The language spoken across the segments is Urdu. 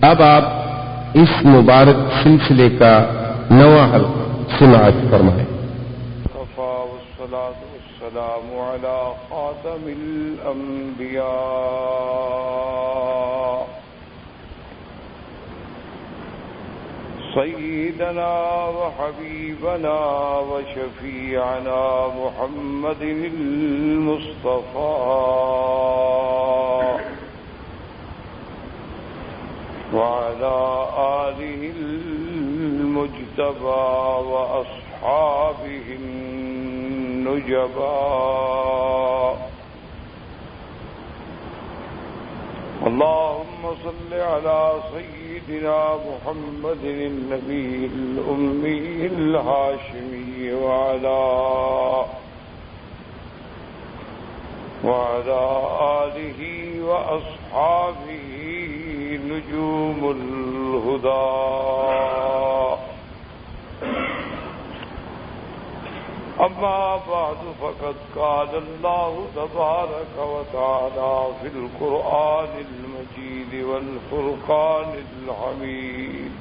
اب آپ اس مبارک سلسلے کا نواں حلقہ سماعت فرمائیں۔ والصلاة والسلام على خاتم الأنبياء سيدنا وحبيبنا وشفيعنا محمد المصطفى وعلى آله المجتبى وأصحابه النجبى اللهم صل على سيدنا محمد النبي الأمي الهاشمي وعلى آله وأصحابه نجوم الهدى أما بعد فقد قال الله تبارك وتعالى في القرآن المجيد والفرقان الحميد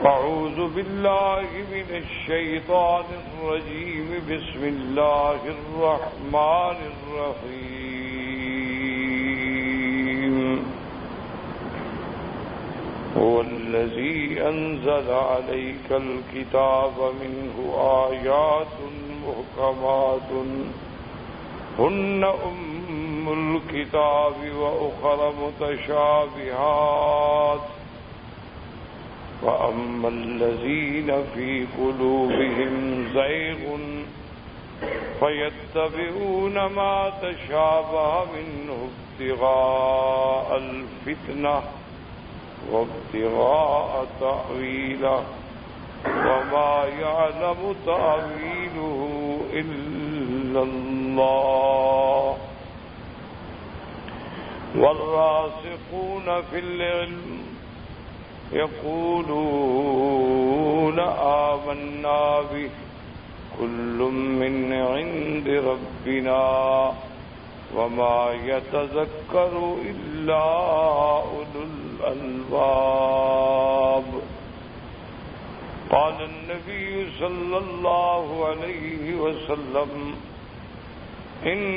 أعوذ بالله من الشيطان الرجيم بسم الله الرحمن الرحيم هو الذي أنزل عليك الكتاب منه آيات محكمات هن أم الكتاب وأخر متشابهات وأما الذين في قلوبهم زيغ فيتبعون ما تشابه منه ابتغاء الفتنة وابتغاء تأويله وما يعلم تأويله إلا الله والراسخون في العلم يقولون آمنا به كل من عند ربنا وما يتذكر إلا أولو الألباب قال النبي صلى الله عليه وسلم إن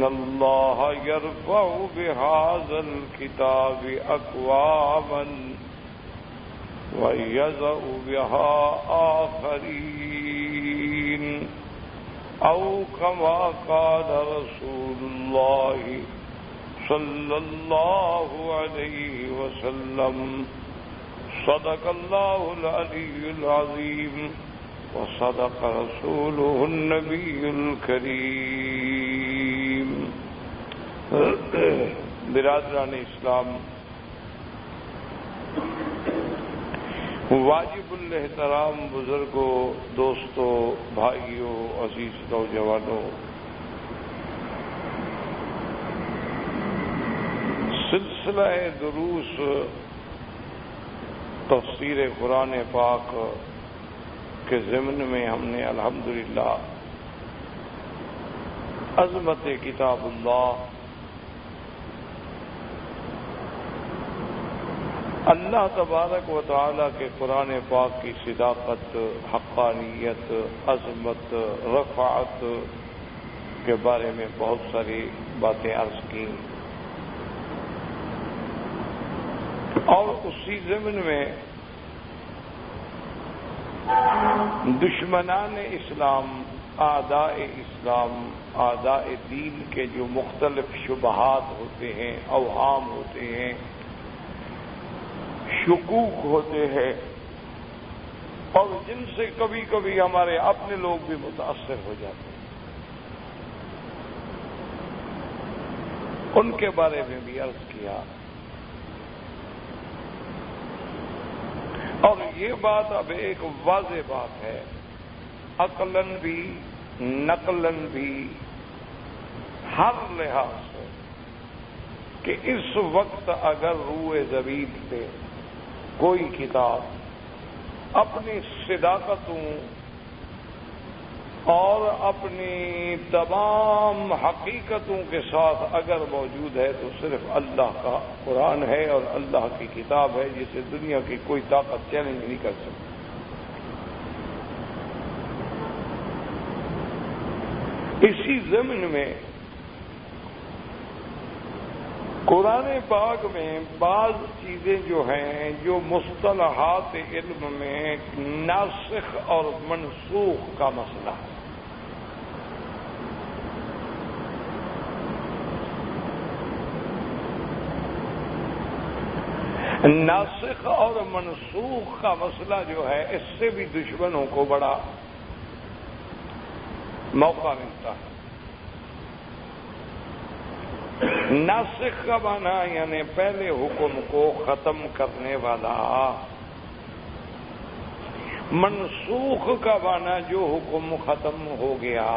الله يرفع بهذا الكتاب أقواما ويضع بها آخرين أو كما قال رسول الله صلى الله عليه وسلم صدق الله العلي العظيم وصدق رسوله النبي الكريم برادران اسلام، واجب الاحترام بزرگوں، دوستوں، بھائیوں، عزیز نوجوانوں، سلسلہ دروس تفسیر قرآن پاک کے ضمن میں ہم نے الحمدللہ عظمت کتاب اللہ، اللہ تبارک و تعالی کے قرآن پاک کی صداقت، حقانیت، عظمت، رفعت کے بارے میں بہت ساری باتیں عرض کی، اور اسی ضمن میں دشمنان اسلام، اعداء اسلام، اعداء دین کے جو مختلف شبہات ہوتے ہیں، اوہام ہوتے ہیں، شکوک ہوتے ہیں، اور جن سے کبھی کبھی ہمارے اپنے لوگ بھی متاثر ہو جاتے ہیں، ان کے بارے میں بھی عرض کیا۔ اور یہ بات اب ایک واضح بات ہے، عقلاً بھی نقلاً بھی ہر لحاظ سے، کہ اس وقت اگر روئے زمین پہ کوئی کتاب اپنی صداقتوں اور اپنی تمام حقیقتوں کے ساتھ اگر موجود ہے تو صرف اللہ کا قرآن ہے اور اللہ کی کتاب ہے جسے دنیا کی کوئی طاقت چیلنج نہیں کر سکتی۔ اسی ضمن میں قرآن پاک میں بعض چیزیں جو ہیں جو مصطلحات علم میں ناسخ اور منسوخ کا مسئلہ ہے۔ ناسخ اور منسوخ کا مسئلہ جو ہے اس سے بھی دشمنوں کو بڑا موقع ملتا ہے۔ ناسخ کا معنی یعنی پہلے حکم کو ختم کرنے والا، منسوخ کا معنی جو حکم ختم ہو گیا،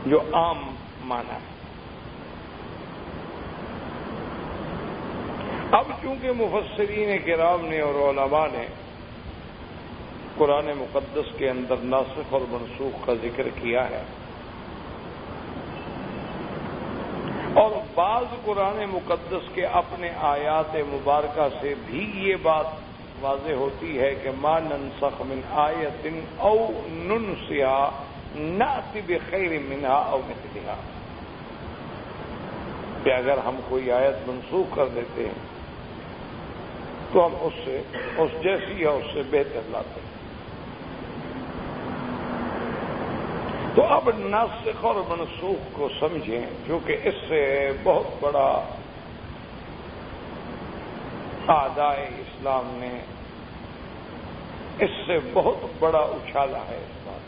جو عام معنی ہے۔ اب چونکہ مفسرین کرام نے اور علماء نے قرآن مقدس کے اندر ناسخ اور منسوخ کا ذکر کیا ہے، اور بعض قرآن مقدس کے اپنے آیات مبارکہ سے بھی یہ بات واضح ہوتی ہے کہ ما ننسخ من آیت او ننسها نأتی بخیر منہا او مثلہا، کہ اگر ہم کوئی آیت منسوخ کر دیتے ہیں تو ہم اس جیسی یا اس سے بہتر لاتے ہیں۔ تو اب ناسخ اور منسوخ کو سمجھیں، کیونکہ اس سے بہت بڑا اعدائے اسلام نے اس سے بہت بڑا اچھالا ہے اس بات،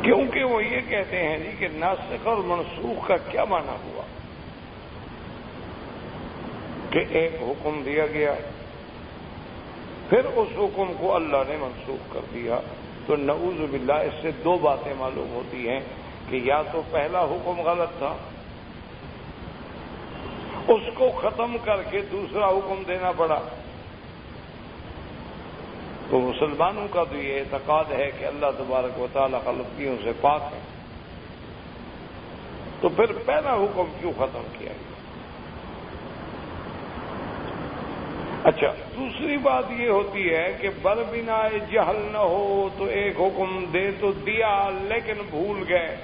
کیونکہ وہ یہ کہتے ہیں جی کہ ناسخ اور منسوخ کا کیا معنی ہوا کہ ایک حکم دیا گیا، پھر اس حکم کو اللہ نے منسوخ کر دیا، تو نعوذ باللہ اس سے دو باتیں معلوم ہوتی ہیں کہ یا تو پہلا حکم غلط تھا، اس کو ختم کر کے دوسرا حکم دینا پڑا۔ تو مسلمانوں کا تو یہ اعتقاد ہے کہ اللہ تبارک و تعالی غلطیوں سے پاک ہے، تو پھر پہلا حکم کیوں ختم کیا گیا؟ اچھا، دوسری بات یہ ہوتی ہے کہ بربنا جہل نہ ہو تو ایک حکم دے تو دیا لیکن بھول گئے،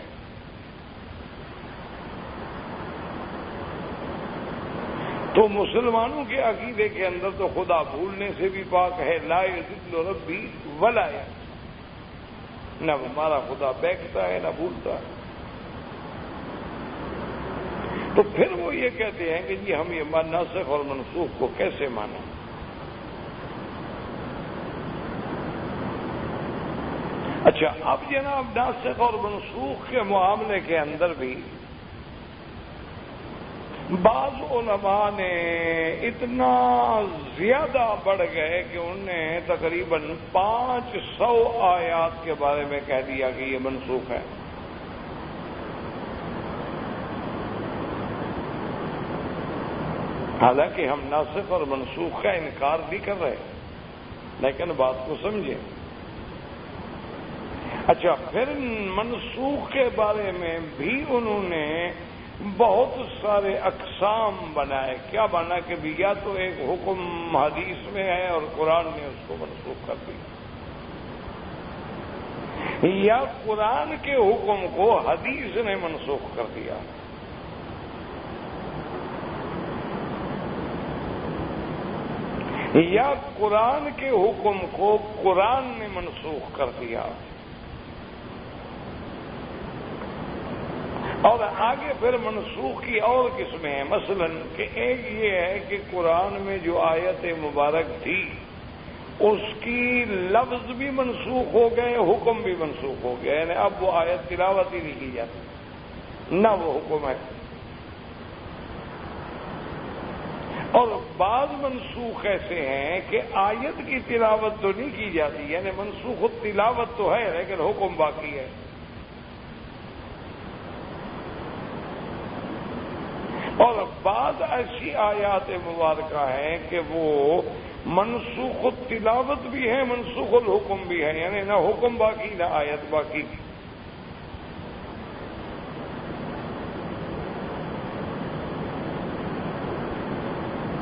تو مسلمانوں کے عقیدے کے اندر تو خدا بھولنے سے بھی پاک ہے، لا یضل ربی ولا ینسى، نہ ہمارا خدا بیکتا ہے نہ بھولتا ہے۔ تو پھر وہ یہ کہتے ہیں کہ جی ہم یہ ناسخ اور منسوخ کو کیسے مانیں؟ اچھا، اب جناب ناسخ اور منسوخ کے معاملے کے اندر بھی بعض علماء نے اتنا زیادہ بڑھ گئے کہ انہوں نے تقریباً 500 آیات کے بارے میں کہہ دیا کہ یہ منسوخ ہے۔ حالانکہ ہم ناسخ اور منسوخ کا انکار نہیں کر رہے، لیکن بات کو سمجھیں۔ اچھا، پھر منسوخ کے بارے میں بھی انہوں نے بہت سارے اقسام بنائے۔ کیا بنا کہ بھی یا تو ایک حکم حدیث میں ہے اور قرآن نے اس کو منسوخ کر دیا، یا قرآن کے حکم کو حدیث نے منسوخ کر دیا، یا قرآن کے حکم کو قرآن نے منسوخ کر دیا۔ اور آگے پھر منسوخ کی اور قسمیں ہیں، مثلا کہ ایک یہ ہے کہ قرآن میں جو آیت مبارک تھی اس کی لفظ بھی منسوخ ہو گئے، حکم بھی منسوخ ہو گیا، یعنی اب وہ آیت تلاوت ہی نہیں کی جاتی، نہ وہ حکم ہے۔ اور بعض منسوخ ایسے ہیں کہ آیت کی تلاوت تو نہیں کی جاتی، یعنی منسوخ تلاوت تو ہے لیکن حکم باقی ہے۔ اور بعض ایسی آیات مبارکہ ہیں کہ وہ منسوخ التلاوت بھی ہے، منسوخ الحکم بھی ہے، یعنی نہ حکم باقی نہ آیت باقی.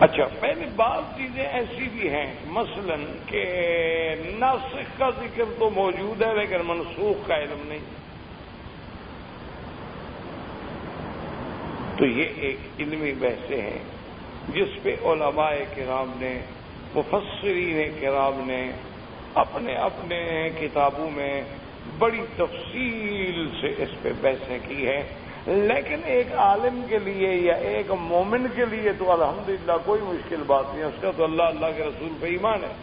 اچھا، پہلے بعض چیزیں ایسی بھی ہیں مثلا کہ ناسخ کا ذکر تو موجود ہے لیکن منسوخ کا علم نہیں. تو یہ ایک علمی بحثیں ہیں جس پہ علماء کرام نے، مفسرین کرام نے اپنے اپنے کتابوں میں بڑی تفصیل سے اس پہ بحثیں کی ہیں. لیکن ایک عالم کے لیے یا ایک مومن کے لیے تو الحمدللہ کوئی مشکل بات نہیں، اس کا تو اللہ کے رسول پہ ایمان ہے.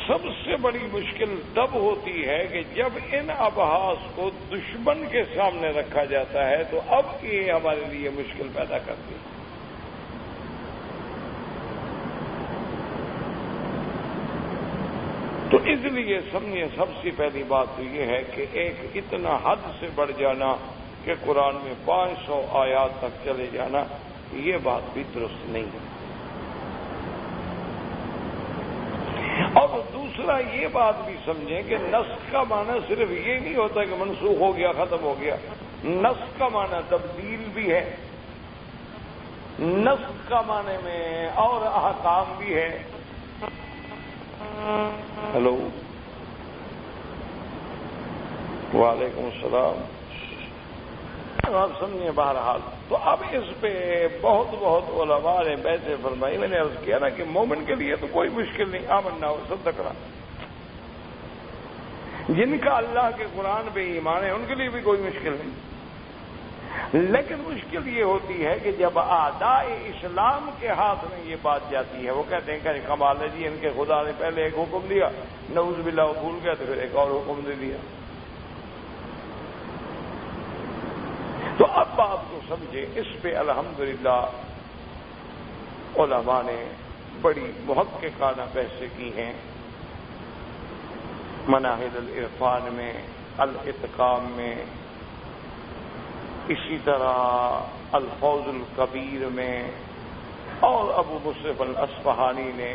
سب سے بڑی مشکل تب ہوتی ہے کہ جب ان ابحاث کو دشمن کے سامنے رکھا جاتا ہے تو اب یہ ہمارے لیے مشکل پیدا کرتی ہے. تو اس لیے سمجھیں سب سے پہلی بات تو یہ ہے کہ ایک اتنا حد سے بڑھ جانا کہ قرآن میں 500 آیات تک چلے جانا، یہ بات بھی درست نہیں ہے. اور دوسرا یہ بات بھی سمجھیں کہ نسخ کا معنی صرف یہ نہیں ہوتا کہ منسوخ ہو گیا، ختم ہو گیا. نسخ کا معنی تبدیل بھی ہے، نسخ کا معنی میں اور احکام بھی ہے. ہلو، وعلیکم السلام. آپ سمجھیں بہرحال تو اب اس پہ بہت علماء نے بحثیں فرمائی. میں نے عرض کیا نا کہ مومن کے لیے تو کوئی مشکل نہیں، آمنا ہو صدقنا. جن کا اللہ کے قرآن پہ ایمان ہے ان کے لیے بھی کوئی مشکل نہیں. لیکن مشکل یہ ہوتی ہے کہ جب اعداء اسلام کے ہاتھ میں یہ بات جاتی ہے، وہ کہتے ہیں کہ کمال ہے جی، ان کے خدا نے پہلے ایک حکم دیا، نعوذ باللہ وہ بھول گیا تو پھر ایک اور حکم دے دیا. تو اب بات کو سمجھے، اس پہ الحمدللہ علماء نے بڑی محققانہ بحثیں کی ہیں. مناہل العرفان میں، الاتقام میں، اسی طرح الفوز الکبیر میں، اور ابو مصرف الاصفہانی نے،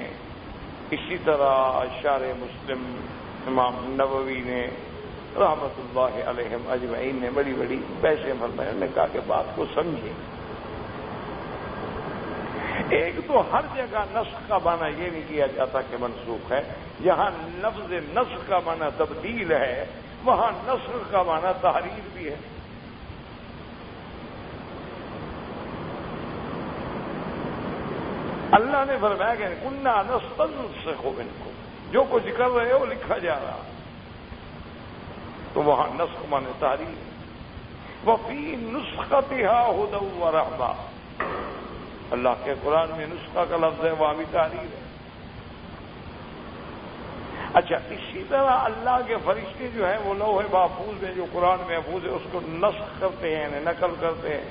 اسی طرح شارح مسلم امام نووی نے رحمت اللہ علیہم اجمعین نے بڑی بحثیں فرمائی. انہوں نے کہا کہ بات کو سمجھیں. ایک تو ہر جگہ نسخ کا معنی یہ نہیں کیا جاتا کہ منسوخ ہے. جہاں لفظ نسخ کا معنی تبدیل ہے وہاں نسخ کا معنی تحریر بھی ہے. اللہ نے فرمایا کہ کنا نستنسخ منکم، جو کچھ کر رہے ہو لکھا جا رہا، تو وہاں نسخ مانے تحریر. وفی نسختها ہدی ورحمہ، اللہ کے قرآن میں نسخہ کا لفظ ہے، وہاں بھی تحریر ہے. اچھا، اسی طرح اللہ کے فرشتے جو ہیں وہ لوح محفوظ میں جو قرآن محفوظ ہے اس کو نسخ کرتے ہیں، یعنی نقل کرتے ہیں.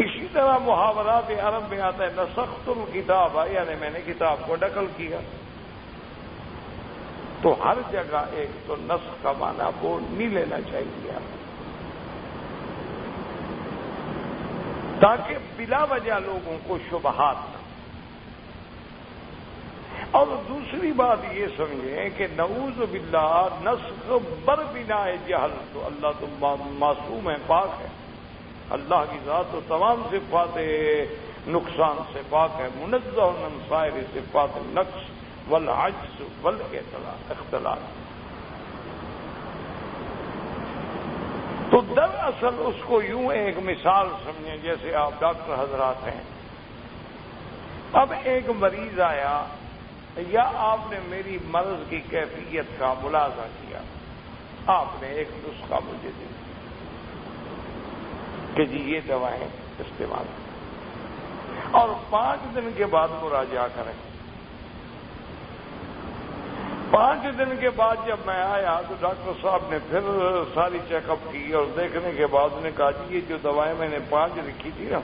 اسی طرح محاورات عرب میں آتا ہے نسخت الکتاب، یعنی میں نے کتاب کو نقل کیا. تو ہر جگہ ایک تو نسخ کا معنی وہ نہیں لینا چاہیے تاکہ بلا وجہ لوگوں کو شبہات نہ. اور دوسری بات یہ سمجھیں کہ نعوذ باللہ نسخ بر بنا جہل، تو اللہ تو معصوم ہے، پاک ہے. اللہ کی ذات تو تمام صفات نقصان سے پاک ہے، منزہ عن سائر صفات النقص والعجز والاختلاف. تو دراصل اس کو یوں ایک مثال سمجھیں، جیسے آپ ڈاکٹر حضرات ہیں، اب ایک مریض آیا یا آپ نے میری مرض کی کیفیت کا ملاحظہ کیا، آپ نے ایک نسخہ مجھے دیا کہ جی یہ دوائیں استعمال کریں اور 5 دن کے بعد مراجعہ کریں. 5 دن کے بعد جب میں آیا تو ڈاکٹر صاحب نے پھر ساری چیک اپ کی اور دیکھنے کے بعد نے کہا جی یہ جو دوائیں میں نے 5 لکھی تھی نا،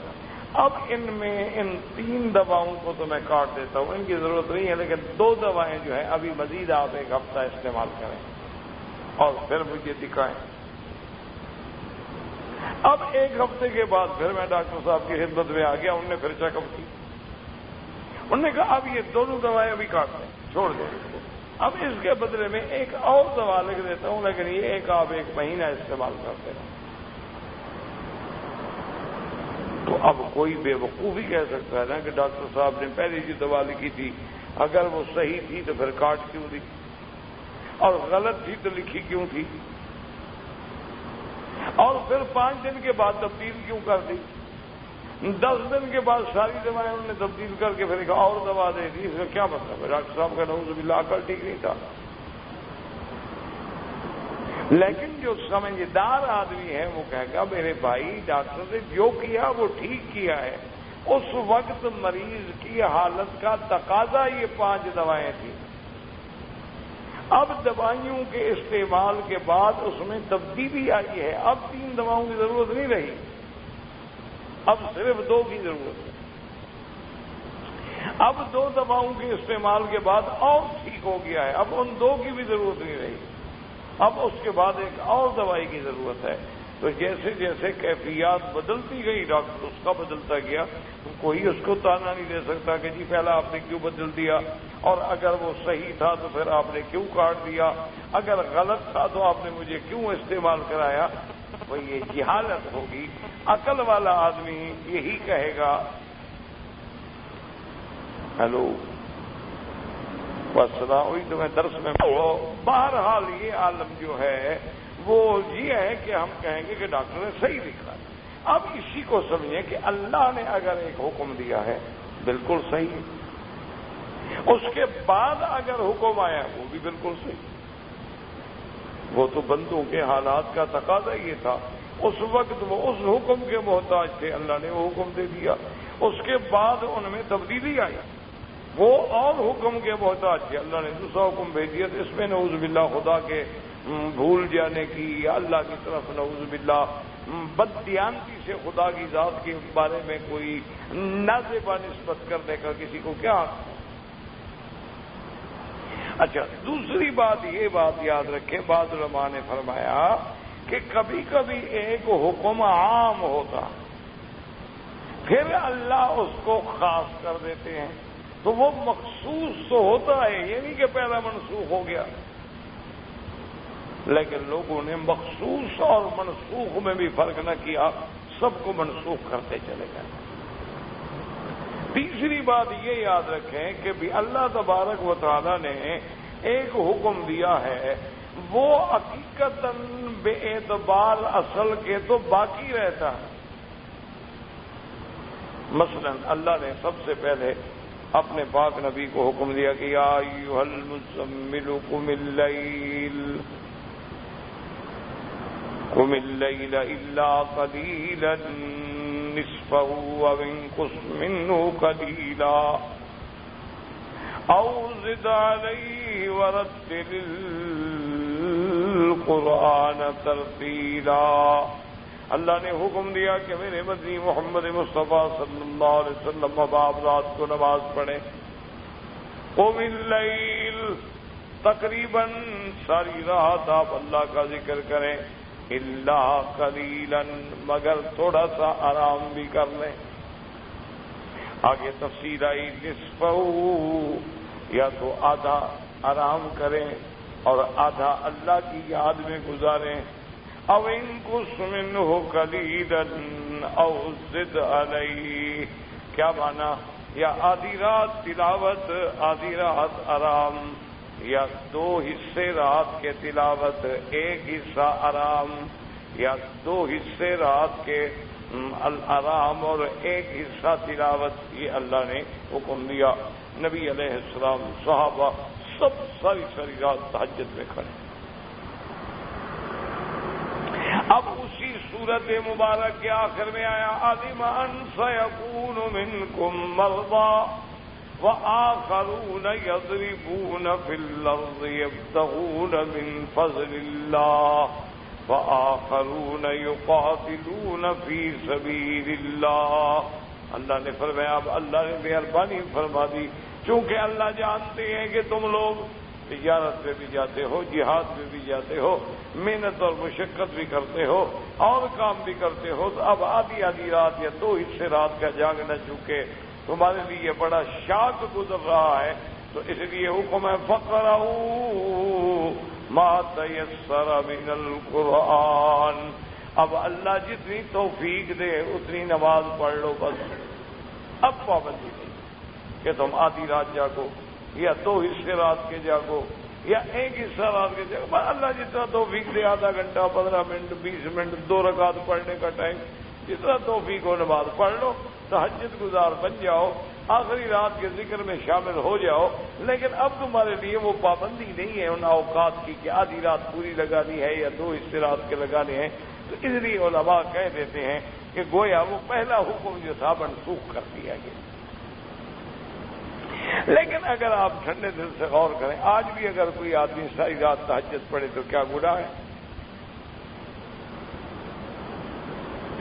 اب ان میں ان 3 دواؤں کو تو میں کاٹ دیتا ہوں، ان کی ضرورت نہیں ہے، لیکن 2 دوائیں جو ہیں ابھی مزید آپ 1 ہفتہ استعمال کریں اور پھر مجھے دکھائیں. اب ایک ہفتے کے بعد پھر میں ڈاکٹر صاحب کی خدمت میں آ گیا. انہوں نے پھر چیک اپ کی. انہوں نے کہا اب یہ دونوں دوائیں ابھی کاٹ دیں, چھوڑ دیں اس کو. اب اس کے بدلے میں ایک اور دوا لکھ دیتا ہوں, لیکن یہ ایک آپ 1 مہینہ استعمال کرتے رہے. تو اب کوئی بے وقوفی کہہ سکتا ہے نا کہ ڈاکٹر صاحب نے پہلے جو دوا لکھی تھی اگر وہ صحیح تھی تو پھر کاٹ کیوں دی, اور غلط تھی تو لکھی کیوں تھی, اور پھر 5 دن کے بعد تبدیل کیوں کر دی, 10 دن کے بعد ساری دوائیں انہوں نے تبدیل کر کے پھر ایک اور دوا دے دی. اس کا کیا مطلب ہے؟ ڈاکٹر صاحب کا نعوذ باللہ عقل ٹھیک نہیں تھا. لیکن جو سمجھدار آدمی ہے وہ کہے گا میرے بھائی ڈاکٹر نے جو کیا وہ ٹھیک کیا ہے. اس وقت مریض کی حالت کا تقاضا یہ 5 دوائیں تھیں. اب دوائیوں کے استعمال کے بعد اس میں تبدیلی آئی ہے. اب 3 دواؤں کی ضرورت نہیں رہی, اب صرف 2 کی ضرورت ہے. اب 2 دواؤں کے استعمال کے بعد اور ٹھیک ہو گیا ہے. اب ان 2 کی بھی ضرورت نہیں رہی, اب اس کے بعد ایک اور دوائی کی ضرورت ہے. تو جیسے جیسے کیفیات بدلتی گئی ڈاکٹر اس کا بدلتا گیا. تو کوئی اس کو تانا نہیں دے سکتا کہ جی پہلا آپ نے کیوں بدل دیا, اور اگر وہ صحیح تھا تو پھر آپ نے کیوں کاٹ دیا, اگر غلط تھا تو آپ نے مجھے کیوں استعمال کرایا. وہ یہ جہالت ہوگی. عقل والا آدمی یہی کہے گا. ہیلو وسلام, وہی تو میں درس میں بہرحال یہ عالم جو ہے وہ یہ ہے کہ ہم کہیں گے کہ ڈاکٹر نے صحیح لکھا. اب اسی کو سمجھیں کہ اللہ نے اگر ایک حکم دیا ہے بالکل صحیح ہے, اس کے بعد اگر حکم آیا وہ بھی بالکل صحیح. وہ تو بندوں کے حالات کا تقاضا یہ تھا. اس وقت وہ اس حکم کے محتاج تھے, اللہ نے وہ حکم دے دیا. اس کے بعد ان میں تبدیلی آئی, وہ اور حکم کے محتاج تھے, اللہ نے دوسرا حکم بھیج دیا. تو اس میں نعوذ باللہ خدا کے بھول جانے کی یا اللہ کی طرف نعوذ باللہ بددیانتی سے خدا کی ذات کے بارے میں کوئی نازیبا نسبت کرنے کا کسی کو کیا حق ہے. اچھا, دوسری بات یہ بات یاد رکھیں, بعض علماء نے فرمایا کہ کبھی کبھی ایک حکم عام ہوتا پھر اللہ اس کو خاص کر دیتے ہیں, تو وہ مخصوص تو ہوتا ہے, یہ نہیں کہ پہلا منسوخ ہو گیا. لیکن لوگوں نے مخصوص اور منسوخ میں بھی فرق نہ کیا, سب کو منسوخ کرتے چلے گئے. تیسری بات یہ یاد رکھیں کہ بھی اللہ تبارک و تعالی نے ایک حکم دیا ہے, وہ حقیقتاً بے اعتبار اصل کے تو باقی رہتا ہے. مثلا اللہ نے سب سے پہلے اپنے پاک نبی کو حکم دیا کہ یا ایھا المزمل قم اللیل الا قلیلا نصفه او انقص منه قلیلا او زد علیہ ورتل القرآن ترتیلا. اللہ نے حکم دیا کہ میرے مدنی محمد مصطفیٰ صلی اللہ علیہ وسلم اب آپ رات کو نماز پڑھیں. قم اللیل, تقریباً ساری رات آپ اللہ کا ذکر کریں. الا قلیلا, مگر تھوڑا سا آرام بھی کر لیں. آگے تفصیل آئی, نصفہ, یا تو آدھا آرام کریں اور آدھا اللہ کی یاد میں گزاریں. او انقص منہ قلیلا او زد علیہ, کیا مانا, یا آدھی رات تلاوت آدھی رات آرام, یا 2 حصے رات کے تلاوت 1 حصہ آرام, یا 2 حصے رات کے آرام اور 1 حصہ تلاوت. یہ اللہ نے حکم دیا. نبی علیہ السلام صحابہ سب ساری رات تہجد میں کھڑے. اب اسی صورت مبارک کے آخر میں آیا علم ان سیکون منکم مرضی وآخرون یضربون فی الارض یبتغون من فضل اللہ وآخرون یقاتلون فی سبیل اللہ. اللہ نے فرمایا, اب اللہ نے مہربانی فرما دی, چونکہ اللہ جانتے ہیں کہ تم لوگ تجارت پہ بھی جاتے ہو، جہاد پہ بھی جاتے ہو، محنت اور مشقت بھی کرتے ہو، اور کام بھی کرتے ہو، تو اب آدھی آدھی رات یا 2 حصے رات کا جاگنا چونکہ تمہارے لیے بڑا شاق گزر رہا ہے، تو اس لیے حکم ہے فقرؤوا ما تیسر من القرآن۔ اب اللہ جتنی توفیق دے اتنی نماز پڑھ لو بس، اب پابندی نہیں کہ تم آدھی رات جاگو یا 2 حصے رات کے جاگو یا 1 حصہ رات کے جاگو، بس اللہ جتنا توفیق دے، آدھا گھنٹہ 15 منٹ 20 منٹ 2 رکعت پڑھنے کا ٹائم، جتنا توفیق ہو نماز پڑھ لو، تہجد گزار بن جاؤ، آخری رات کے ذکر میں شامل ہو جاؤ۔ لیکن اب تمہارے لیے وہ پابندی نہیں ہے ان اوقات کی کہ آدھی رات پوری لگانی ہے یا 2 حصے رات کے لگانے ہیں، تو اس لیے علماء کہہ دیتے ہیں کہ گویا وہ پہلا حکم جو تھا منسوخ کر دیا گیا۔ لیکن اگر آپ ٹھنڈے دل سے غور کریں، آج بھی اگر کوئی آدمی ساری رات تہجد پڑھے تو کیا گناہ ہے؟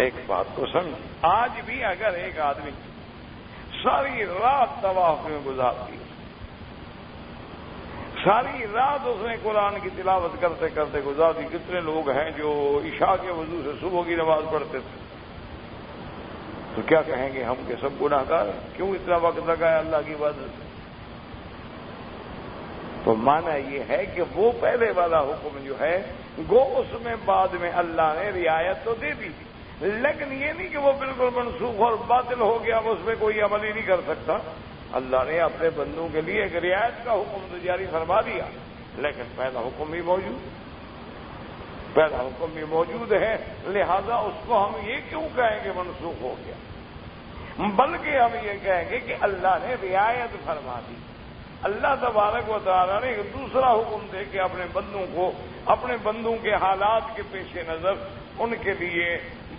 ایک بات کو سمجھ، آج بھی اگر ایک آدمی ساری رات طواف میں گزار دی، ساری رات اس نے قرآن کی تلاوت کرتے کرتے گزار دی، کتنے لوگ ہیں جو عشاء کے وضو سے صبح کی نماز پڑھتے تھے، تو کیا کہیں گے ہم کہ سب گناہ گار ہیں، کیوں اتنا وقت لگایا اللہ کی عبادت سے؟ تو معنی یہ ہے کہ وہ پہلے والا حکم جو ہے گو اس میں بعد میں اللہ نے رعایت تو دے دی، لیکن یہ نہیں کہ وہ بالکل منسوخ اور باطل ہو گیا، اس میں کوئی عمل ہی نہیں کر سکتا۔ اللہ نے اپنے بندوں کے لیے ایک رعایت کا حکم تو جاری فرما دیا، لیکن پہلا حکم بھی موجود ہے، لہذا اس کو ہم یہ کیوں کہیں کہ منسوخ ہو گیا، بلکہ ہم یہ کہیں گے کہ اللہ نے رعایت فرما دی۔ اللہ تبارک و تعالیٰ نے ایک دوسرا حکم دے کہ اپنے بندوں کو، اپنے بندوں کے حالات کے پیش نظر ان کے لیے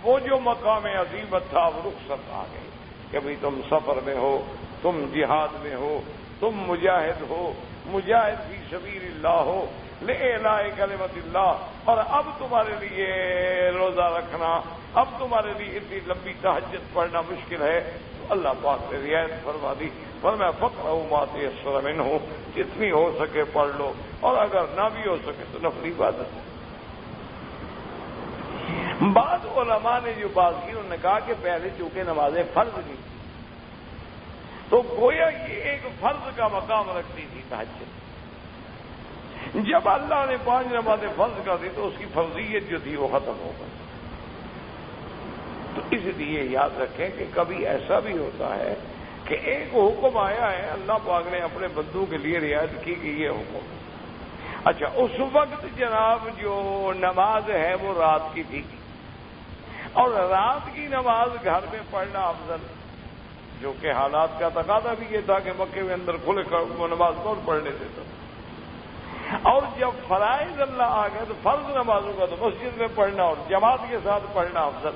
وہ جو مقام عظیمت تھا وہ رخصت آ گئی کہ بھئی تم سفر میں ہو، تم جہاد میں ہو، تم مجاہد ہو، مجاہد فی سبیل اللہ ہو، لإعلاء کلمت اللہ، اور اب تمہارے لیے روزہ رکھنا، اب تمہارے لیے اتنی لمبی تہجد پڑھنا مشکل ہے، تو اللہ پاک نے رعایت فرما دی، فرمایا فقرؤوا ما تیسر منہ، جتنی ہو سکے پڑھ لو، اور اگر نہ بھی ہو سکے تو نفلی عبادت ہے۔ بعض علماء نے جو بات کی انہوں نے کہا کہ پہلے چونکہ نمازیں فرض نہیں تو گویا یہ ایک فرض کا مقام رکھتی تھی تہجد، جب اللہ نے 5 نمازیں فرض کر دی تو اس کی فرضیت جو تھی وہ ختم ہو گئی۔ تو اس لیے یاد رکھیں کہ کبھی ایسا بھی ہوتا ہے کہ ایک حکم آیا ہے، اللہ پاک نے اپنے بندوں کے لیے رعایت کی کہ یہ حکم، اچھا اس وقت جناب جو نماز ہے وہ رات کی تھی، اور رات کی نماز گھر میں پڑھنا افضل، جو کہ حالات کا تقاضا بھی یہ تھا کہ مکے میں اندر کھلے وہ نماز کون پڑھنے دیتا، اور جب فرائض اللہ آ گئے تو فرض نمازوں کا تو مسجد میں پڑھنا اور جماعت کے ساتھ پڑھنا افضل،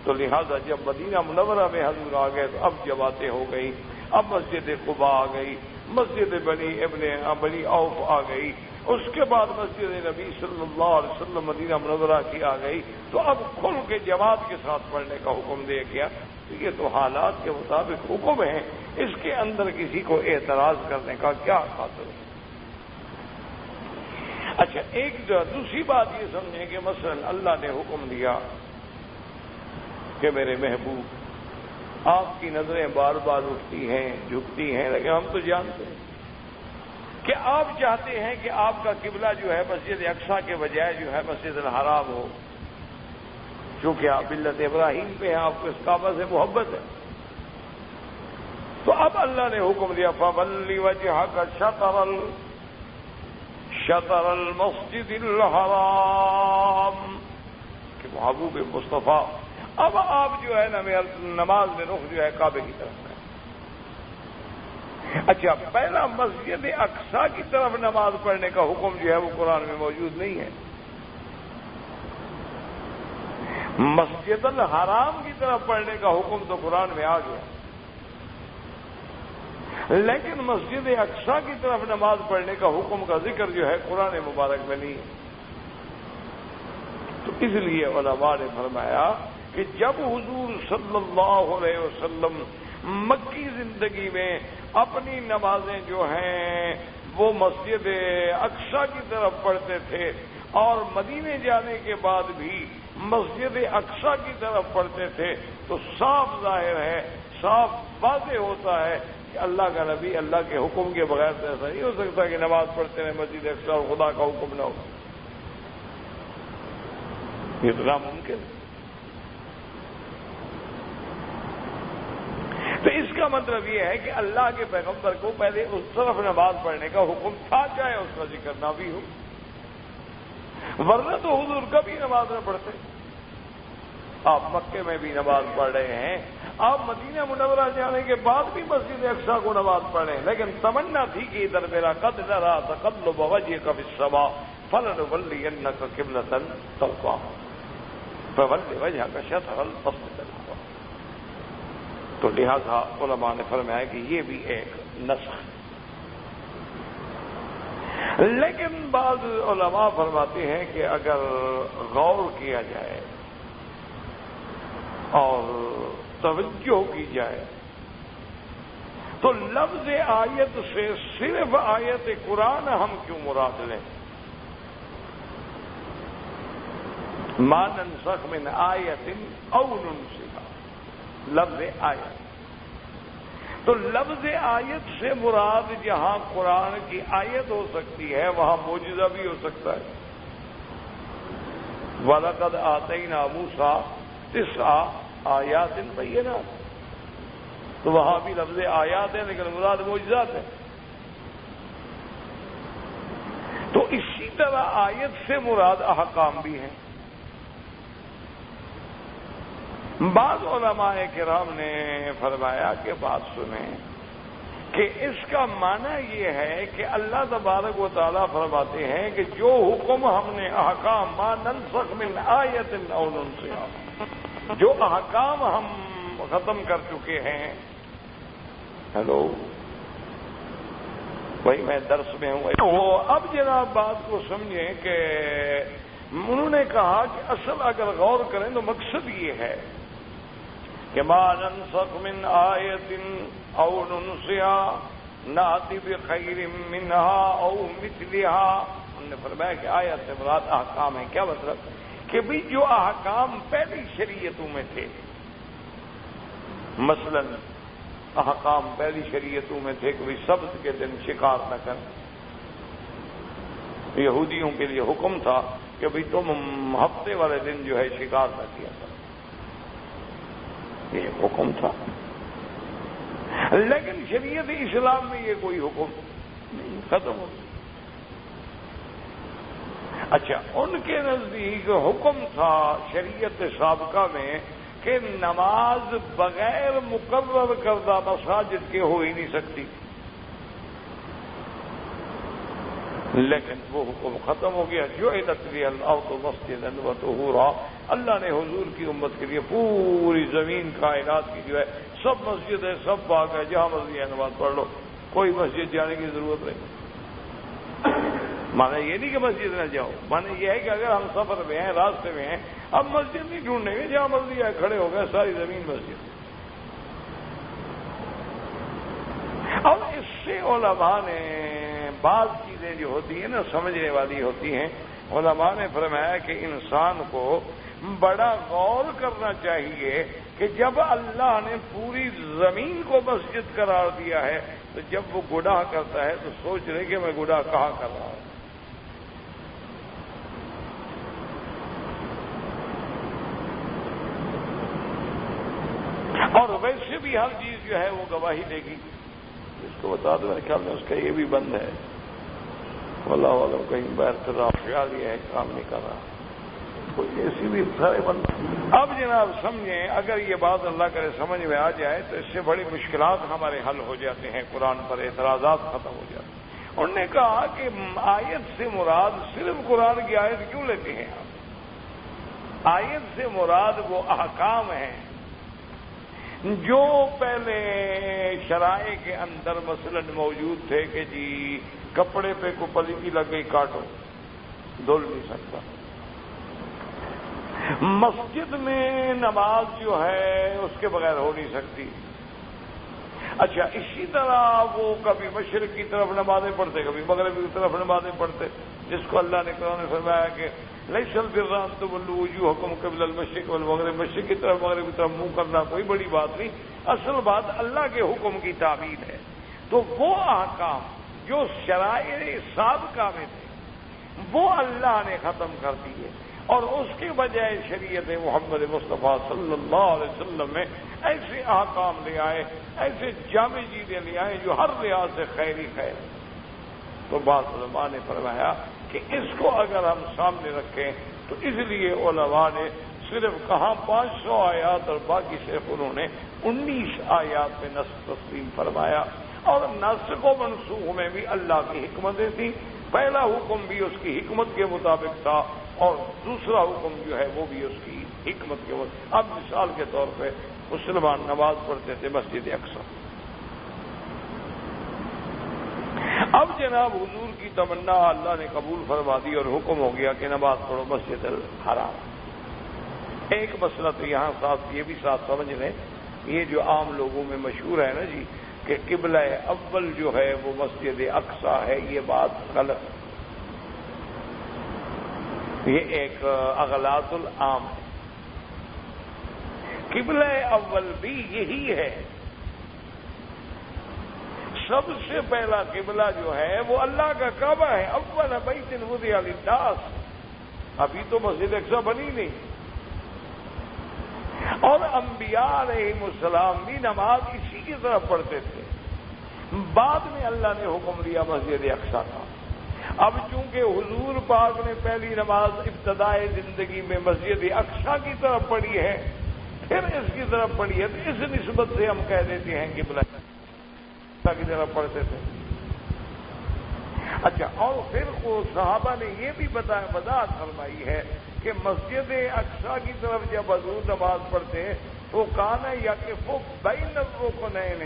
تو لہذا جب مدینہ منورہ میں حضور آ گئے تو اب جماعتیں ہو گئی، اب مسجد قباء آ گئی، مسجد بنی عوف آ گئی، اس کے بعد مسجد نبی صلی اللہ علیہ وسلم مدینہ منورہ کی آ گئی، تو اب کھل کے جماعت کے ساتھ پڑھنے کا حکم دیا گیا۔ تو یہ تو حالات کے مطابق حکم ہے، اس کے اندر کسی کو اعتراض کرنے کا کیا خاطر ہے؟ اچھا ایک دوسری بات یہ سمجھیں کہ مثلا اللہ نے حکم دیا کہ میرے محبوب آپ کی نظریں بار بار اٹھتی ہیں جھکتی ہیں، لیکن ہم تو جانتے ہیں کہ آپ چاہتے ہیں کہ آپ کا قبلہ جو ہے مسجد اقصی کے بجائے جو ہے مسجد الحرام ہو، چونکہ آپ ملت ابراہیم پہ ہیں، آپ کو اس کعبہ سے محبت ہے۔ تو اب اللہ نے حکم دیا فَوَلِّ وَجْهَكَ شطر المسجد الحرام، کہ محبوب مصطفیٰ اب آپ جو ہے نماز میں رخ جو ہے کعبے کی طرف ہے۔ اچھا پہلا مسجد اقصی کی طرف نماز پڑھنے کا حکم جو ہے وہ قرآن میں موجود نہیں ہے، مسجد الحرام کی طرف پڑھنے کا حکم تو قرآن میں آ گیا، لیکن مسجد اقصی کی طرف نماز پڑھنے کا حکم کا ذکر جو ہے قرآن مبارک میں نہیں ہے۔ تو اس لیے علماء نے فرمایا کہ جب حضور صلی اللہ علیہ وسلم مکی زندگی میں اپنی نمازیں جو ہیں وہ مسجد اقصی کی طرف پڑھتے تھے اور مدینے جانے کے بعد بھی مسجد اقصی کی طرف پڑھتے تھے، تو صاف ظاہر ہے، صاف واضح ہوتا ہے کہ اللہ کا نبی اللہ کے حکم کے بغیر تو ایسا نہیں ہو سکتا کہ نماز پڑھتے رہے مسجد اقصی اور خدا کا حکم نہ ہو، یہ تو ناممکن ہے۔ تو اس کا مطلب یہ ہے کہ اللہ کے پیغمبر کو پہلے اس طرف نماز پڑھنے کا حکم تھا، چاہے اس کا ذکر نہ بھی ہو، ورنہ تو حضور کبھی نماز نہ پڑھتے۔ آپ مکے میں بھی نماز پڑھ رہے ہیں، آپ مدینہ منورہ جانے کے بعد بھی مسجد اقصی کو نماز پڑھ رہے ہیں، لیکن تمنا تھی کہ ادھر میرا قد نرا تقلب وجهك في السماء فلنولینک قبلۃ ترضاها فول وجهك شطر المسجد الحرام۔ تو لہذا علماء نے فرمایا کہ یہ بھی ایک نسخ، لیکن بعض علماء فرماتے ہیں کہ اگر غور کیا جائے اور توجہ کی جائے تو لفظ آیت سے صرف آیت قرآن ہم کیوں مراد لیں؟ ما ننسخ من آیت او ننسخها، لفظ آیت، تو لفظ آیت سے مراد جہاں قرآن کی آیت ہو سکتی ہے وہاں معجزہ بھی ہو سکتا ہے۔ وَلَقَدْ آتَيْنَا مُوسَىٰ 9 آیات بینات، تو وہاں بھی لفظ آیات ہے لیکن مراد معجزات ہے۔ تو اسی طرح آیت سے مراد احکام بھی ہیں۔ بعض علماء کرام نے فرمایا کہ بات سنیں کہ اس کا معنی یہ ہے کہ اللہ تبارک و تعالیٰ فرماتے ہیں کہ جو حکم ہم نے احکام ما ننسخ من آیت او ننسخها، جو احکام ہم ختم کر چکے ہیں، ہیلو بھائی میں درس میں ہوں، وہ اب جناب بات کو سمجھیں کہ انہوں نے کہا کہ اصل اگر غور کریں تو مقصد یہ ہے کہ ما ننسخ من آیت او ننسخها نأتی بخیر منها او مثلها، انہوں نے فرمایا کہ آیت سے مراد احکام ہے۔ کیا مطلب کہ بھی جو احکام پہلی شریعتوں میں تھے، مثلا احکام پہلی شریعتوں میں تھے کہ سبت کے دن شکار نہ کریں، یہودیوں کے لیے حکم تھا کہ بھی تم ہفتے والے دن جو ہے شکار نہ کیا کرو، یہ حکم تھا، لیکن شریعت اسلام میں یہ کوئی حکم نہیں، ختم ہو گیا۔ اچھا، ان کے نزدیک حکم تھا شریعت سابقہ میں کہ نماز بغیر مقرر کردہ مساجد کے ہو ہی نہیں سکتی، لیکن وہ حکم ختم ہو گیا۔ جعلت لی الارض مسجدا وطہورا، اللہ نے حضور کی امت کے لیے پوری زمین کائنات کی جو ہے سب مسجد ہے، سب باغ ہے، جہاں مرضی ہے نماز پڑھ لو، کوئی مسجد جانے کی ضرورت نہیں۔ مانا یہ نہیں کہ مسجد نہ جاؤ، مانا یہ ہے کہ اگر ہم سفر میں ہیں، راستے میں ہیں، اب مسجد نہیں ڈھونڈیں گے، جہاں مرضی ہے کھڑے ہو گئے، ساری زمین مسجد۔ اب اس سے علماء نے بعض چیزیں جو ہوتی ہیں نا سمجھنے والی ہوتی ہیں، علماء نے فرمایا کہ انسان کو بڑا غور کرنا چاہیے کہ جب اللہ نے پوری زمین کو مسجد قرار دیا ہے تو جب وہ گناہ کرتا ہے تو سوچ رہے کہ میں گناہ کہاں کر رہا ہوں۔ اور ویسے بھی ہر چیز جو ہے وہ گواہی دے گی، اس کو بتا دو، میرے خیال میں اس کا یہ بھی بند ہے، واللہ عالم، کہیں باہر کر رہا، خیال یہ ہے کام نہیں کر رہا، کوئی ایسی بھی سارے بند۔ اب جناب سمجھیں، اگر یہ بات اللہ کرے سمجھ میں آ جائے تو اس سے بڑی مشکلات ہمارے حل ہو جاتے ہیں، قرآن پر اعتراضات ختم ہو جاتے ہیں۔ انہوں نے کہا کہ آیت سے مراد صرف قرآن کی آیت کیوں لیتے ہیں آپ؟ آیت سے مراد وہ احکام ہیں جو پہلے شرائع کے اندر مثلا موجود تھے کہ جی کپڑے پہ کو پلیتی لگ گئی کاٹو، دھل نہیں سکتا، مسجد میں نماز جو ہے اس کے بغیر ہو نہیں سکتی، اچھا اسی طرح وہ کبھی مشرق کی طرف نمازیں پڑھتے، کبھی مغرب کی طرف نمازیں پڑھتے، جس کو اللہ نے قرآن میں فرمایا کہ لیس البر ان تولوا وجوہکم قبل المشرق والمغرب، مشرق کی طرف مغرب کی طرف منہ کرنا کوئی بڑی بات نہیں، اصل بات اللہ کے حکم کی تعبیر ہے۔ تو وہ احکام جو شرائع سابقہ میں تھے وہ اللہ نے ختم کر دیے، اور اس کے بجائے شریعت محمد مصطفیٰ صلی اللہ علیہ وسلم میں ایسے احکام لے آئے، ایسے جامع چیزیں لے آئے جو ہر لحاظ سے خیری خیر۔ تو بعض علماء نے فرمایا کہ اس کو اگر ہم سامنے رکھیں تو اس لیے علماء نے صرف کہاں 500 آیات اور باقی صرف انہوں نے 19 آیات میں نسخ تسلیم فرمایا، اور نسخ و منسوخ میں بھی اللہ کی حکمتیں تھیں۔ پہلا حکم بھی اس کی حکمت کے مطابق تھا، اور دوسرا حکم جو ہے وہ بھی اس کی حکمت کے مطابق۔ اب مثال کے طور پہ مسلمان نماز پڑھتے تھے مسجد اقصی، اب جناب حضور کی تمنا اللہ نے قبول فرما دی اور حکم ہو گیا کہ نماز پڑھو مسجد الحرام۔ ایک مسئلہ تو یہاں ساتھ یہ بھی ساتھ سمجھ لیں، یہ جو عام لوگوں میں مشہور ہے نا جی کہ قبلہ اول جو ہے وہ مسجد اقصی ہے، یہ بات غلط، یہ ایک اغلاط العام ہے۔ قبلہ اول بھی یہی ہے، سب سے پہلا قبلہ جو ہے وہ اللہ کا کعبہ ہے۔ اول بیت وضع للناس، ابھی تو مسجد اقصی بنی نہیں، اور انبیاء علیہ السلام بھی نماز اسی کی طرف پڑھتے تھے۔ بعد میں اللہ نے حکم دیا مسجد اقصی کا۔ اب چونکہ حضور پاک نے پہلی نماز ابتدائے زندگی میں مسجد اقصی کی طرف پڑھی ہے، پھر اس کی طرف پڑھی ہے، تو اس نسبت سے ہم کہہ دیتے ہیں کہ قبلہ کی طرف پڑھتے تھے۔ اچھا، اور پھر وہ صحابہ نے یہ بھی وضاحت فرمائی ہے کہ مسجد اقصی کی طرف جب حضور نماز پڑھتے تو کانا یقف بین الرکنین،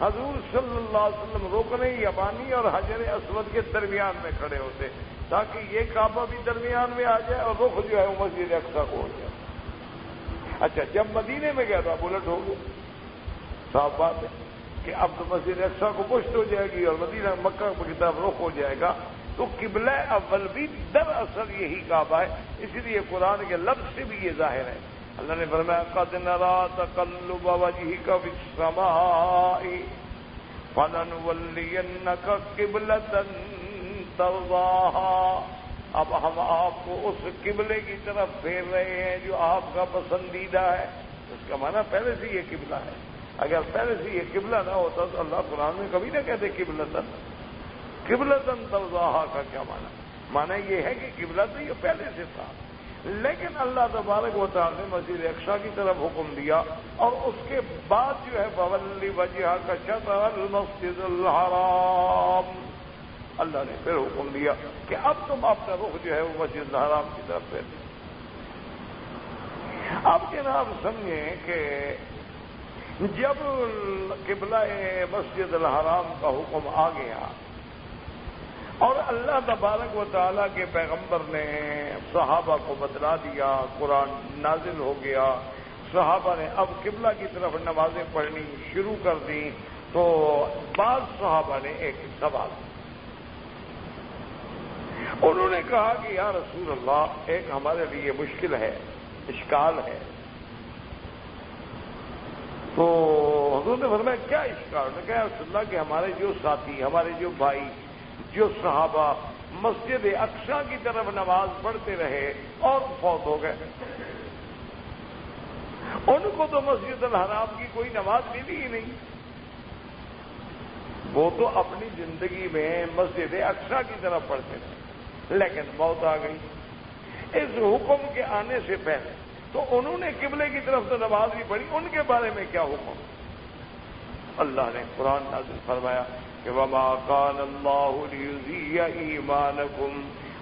حضور صلی اللہ علیہ وسلم رکن یمانی اور حجر اسود کے درمیان میں کھڑے ہوتے تاکہ یہ کعبہ بھی درمیان میں آ جائے اور رخ جو ہے وہ مسجد اقصی کو ہو جائے۔ اچھا، جب مدینے میں گیا تھا الٹ ہو گیا، صاف بات ہے کہ اب تو مسجد اقصی کو پشت ہو جائے گی اور مدینہ مکہ کی طرف رخ ہو جائے گا، تو قبلہ اول بھی دراصل یہی کعبہ ہے۔ اسی لیے قرآن کے لفظ سے بھی یہ ظاہر ہے، اللہ نے فرمایا قد نرى تقلب وجهك في السماء فلنولينك قبلة ترضاها، اب ہم آپ کو اس قبلے کی طرف پھیر رہے ہیں جو آپ کا پسندیدہ ہے۔ اس کا معنی پہلے سے یہ قبلہ ہے، اگر پہلے سے یہ قبلہ نہ ہوتا تو اللہ قرآن میں کبھی نہ کہتے قبلتن۔ قبلتن ترضاها کا کیا معنی یہ ہے کہ قبلہ تو یہ پہلے سے تھا، لیکن اللہ تبارک و تعالی نے مسجد اقصی کی طرف حکم دیا، اور اس کے بعد جو ہے فولی وجہک شطر المسجد الحرام، اللہ نے پھر حکم دیا کہ اب تم اپنا رخ جو ہے وہ مسجد الحرام کی طرف پھیر۔ اب جناب سمجھیں کہ جب قبلہ مسجد الحرام کا حکم آ گیا اور اللہ تبارک و تعالیٰ کے پیغمبر نے صحابہ کو بتلا دیا، قرآن نازل ہو گیا، صحابہ نے اب قبلہ کی طرف نمازیں پڑھنی شروع کر دی، تو بعض صحابہ نے ایک سوال، انہوں نے کہا کہ یا رسول اللہ ایک ہمارے لیے مشکل ہے، اشکال ہے۔ تو حضور نے فرمایا کیا اشکال؟ نے کہا رسول اللہ کہ ہمارے جو ساتھی، ہمارے جو بھائی، جو صحابہ مسجد اقصی کی طرف نماز پڑھتے رہے اور فوت ہو گئے، ان کو تو مسجد الحرام کی کوئی نماز ملی ہی نہیں، وہ تو اپنی زندگی میں مسجد اقصی کی طرف پڑھتے تھے، لیکن موت آ گئی۔ اس حکم کے آنے سے پہلے تو انہوں نے قبلے کی طرف تو نماز بھی پڑھی، ان کے بارے میں کیا حکم؟ اللہ نے قرآن نازل فرمایا کہ وما کان اللہ لیضیع ایمانکم،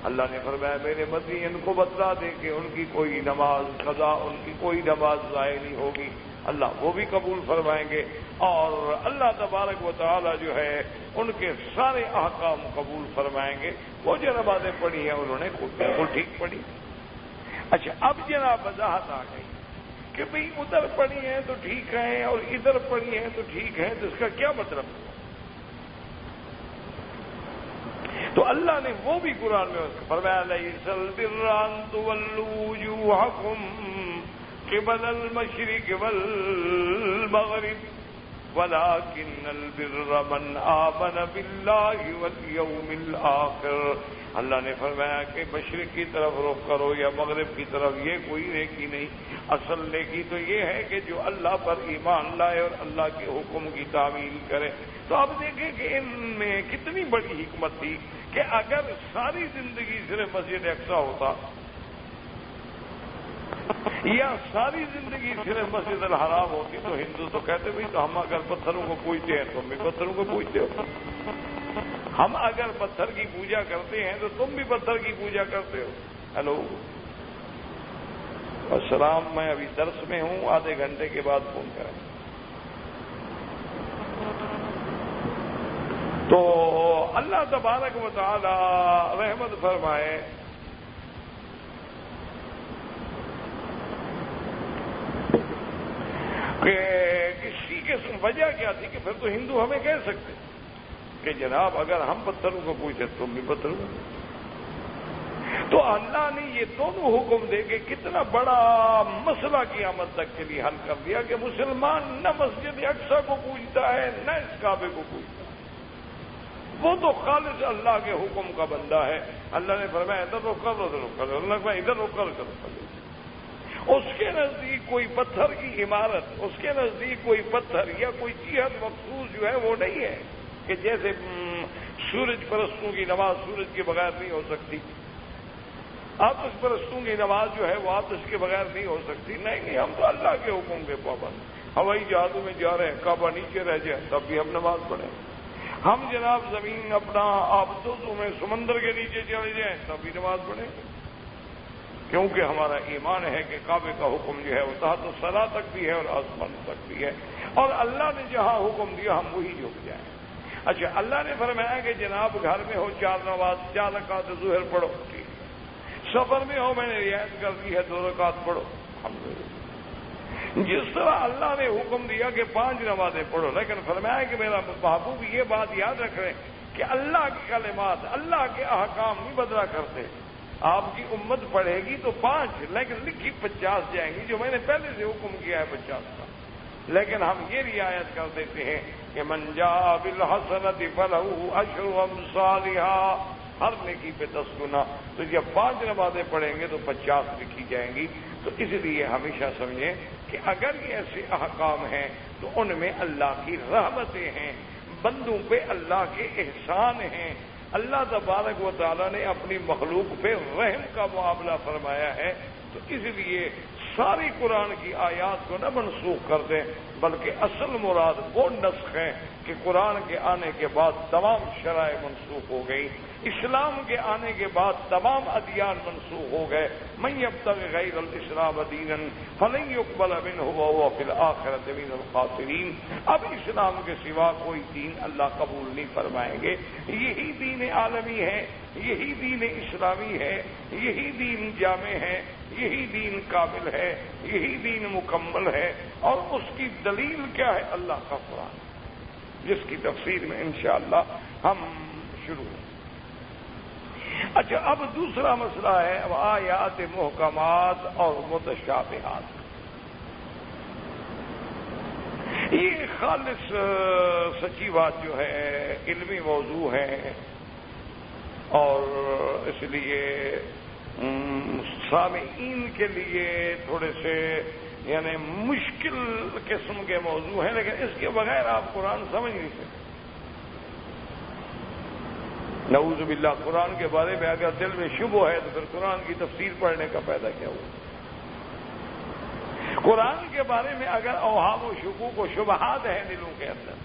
اللہ نے فرمایا میرے مدنی ان کو بتلا دے کہ ان کی کوئی نماز قضا، ان کی کوئی نماز ضائع نہیں ہوگی، اللہ وہ بھی قبول فرمائیں گے، اور اللہ تبارک و تعالی جو ہے ان کے سارے احکام قبول فرمائیں گے۔ وہ جو نمازیں پڑھی ہیں انہوں نے بالکل ٹھیک پڑھی۔ اچھا، اب جناب وضاحت آ گئی کہ بھئی ادھر پڑھی ہیں تو ٹھیک ہے اور ادھر پڑھی ہیں تو ٹھیک ہے، تو اس کا کیا مطلب ہے؟ تو اللہ نے وہ بھی قرآن میں فرمایا لیس البر ان تولوا وجوہکم قبل المشرق والمغرب ولكن البر من آمن باللہ والیوم الآخر۔ اللہ نے فرمایا کہ مشرق کی طرف رخ کرو یا مغرب کی طرف، یہ کوئی نیکی نہیں، اصل نیکی تو یہ ہے کہ جو اللہ پر ایمان لائے اور اللہ کے حکم کی تعمیل کرے۔ تو اب دیکھیں کہ ان میں کتنی بڑی حکمت تھی کہ اگر ساری زندگی صرف مسجد اقصی ہوتا یا ساری زندگی صرف مسجد الحرام ہوتی تو ہندو تو کہتے بھائی تو ہم اگر پتھروں کو پوجتے ہیں تم بھی پتھروں کو پوجتے ہو، ہم اگر پتھر کی پوجا کرتے ہیں تو تم بھی پتھر کی پوجا کرتے ہو۔ ہیلو السلام، میں ابھی درس میں ہوں، آدھے گھنٹے کے بعد فون کریں۔ تو اللہ تبارک و تعالی رحمت فرمائے کہ اسی کی وجہ کیا تھی کہ پھر تو ہندو ہمیں کہہ سکتے کہ جناب اگر ہم پتھروں کو پوچھے تم بھی پتھروں کو۔ تو اللہ نے یہ دونوں حکم دے کے کتنا بڑا مسئلہ قیامت تک کے لیے حل کر دیا کہ مسلمان نہ مسجد اقصی کو پوجتا ہے نہ اس کعبے کو پوجتا ہے، وہ تو خالص اللہ کے حکم کا بندہ ہے۔ اللہ نے فرمایا ادھر رخ کرو ادھر رخ کرو، اللہ نے فرمایا ادھر رخ کرو ادھر رخ کرو۔ اس کے نزدیک کوئی پتھر کی عمارت، اس کے نزدیک کوئی پتھر یا کوئی جہت مخصوص جو ہے وہ نہیں ہے کہ جیسے سورج پرستوں کی نماز سورج کے بغیر نہیں ہو سکتی، آتش پرستوں کی نماز جو ہے وہ آتش کے بغیر نہیں ہو سکتی۔ نہیں، ہم تو اللہ کے حکم کے پابند۔ ہوائی جہازوں میں جا رہے ہیں، کعبہ نیچے رہ جائے تب بھی ہم نماز پڑھیں۔ ہم جناب زمین اپنا آبدوزوں میں سمندر کے نیچے چلے جائیں تب بھی نماز پڑھیں، کیونکہ ہمارا ایمان ہے کہ کعبے کا حکم جو ہے وہ تحت الثری تک بھی ہے اور آسمان تک بھی ہے، اور اللہ نے جہاں حکم دیا ہم وہی جھک جائیں۔ اچھا، اللہ نے فرمایا کہ جناب گھر میں ہو 4 نماز 4 رکعت ظہر پڑھو، ٹھیک، سفر میں ہو میں نے رعایت کر دی ہے 2 رکعت پڑھو، جس طرح اللہ نے حکم دیا کہ 5 نمازیں پڑھو، لیکن فرمایا کہ میرا محبوب یہ بات یاد رکھ رہے کہ اللہ کے کلمات، اللہ کے احکام نہیں بدلا کرتے۔ آپ کی امت پڑھے گی تو 5 لیکن لکھی 50 جائیں گی، جو میں نے پہلے سے حکم کیا ہے 50 کا، لیکن ہم یہ رعایت کر دیتے ہیں کہ من جاء بالحسنۃ فلہ عشر امثالھا، ہر نیکی پہ 10 گنا۔ تو جب 5 نمازیں پڑھیں گے تو 50 لکھی جائیں گی۔ تو اس لیے ہمیشہ سمجھیں کہ اگر یہ ایسے احکام ہیں تو ان میں اللہ کی رحمتیں ہیں، بندوں پہ اللہ کے احسان ہیں۔ اللہ تبارک و تعالیٰ نے اپنی مخلوق پہ رحم کا معاملہ فرمایا ہے، تو اس لیے ساری قرآن کی آیات کو نہ منسوخ کر دیں، بلکہ اصل مراد وہ نسخ ہے کہ قرآن کے آنے کے بعد تمام شرائع منسوخ ہو گئی، اسلام کے آنے کے بعد تمام ادیان منسوخ ہو گئے۔ من یبتغی غیر الاسلام دینا فلن یقبل منہ وہو فی الآخرۃ من الخاسرین۔ اب اسلام کے سوا کوئی دین اللہ قبول نہیں فرمائیں گے۔ یہی دین عالمی ہے، یہی دین اسلامی ہے، یہی دین جامع ہے، یہی دین کامل ہے، یہی دین مکمل ہے، اور اس کی دلیل کیا ہے؟ اللہ کا قرآن، جس کی تفسیر میں انشاءاللہ ہم شروع ہیں۔ اچھا، اب دوسرا مسئلہ ہے اب آیات محکمات اور متشابہات۔ یہ خالص سچی بات جو ہے علمی موضوع ہے، اور اس لیے سامعین کے لیے تھوڑے سے یعنی مشکل قسم کے موضوع ہیں، لیکن اس کے بغیر آپ قرآن سمجھ نہیں سکتے۔ نعوذ باللہ، قرآن کے بارے میں اگر دل میں شبہ ہے تو پھر قرآن کی تفسیر پڑھنے کا فائدہ کیا ہوا؟ قرآن کے بارے میں اگر اوہام و شکوک و شبہات ہیں دلوں کے اندر،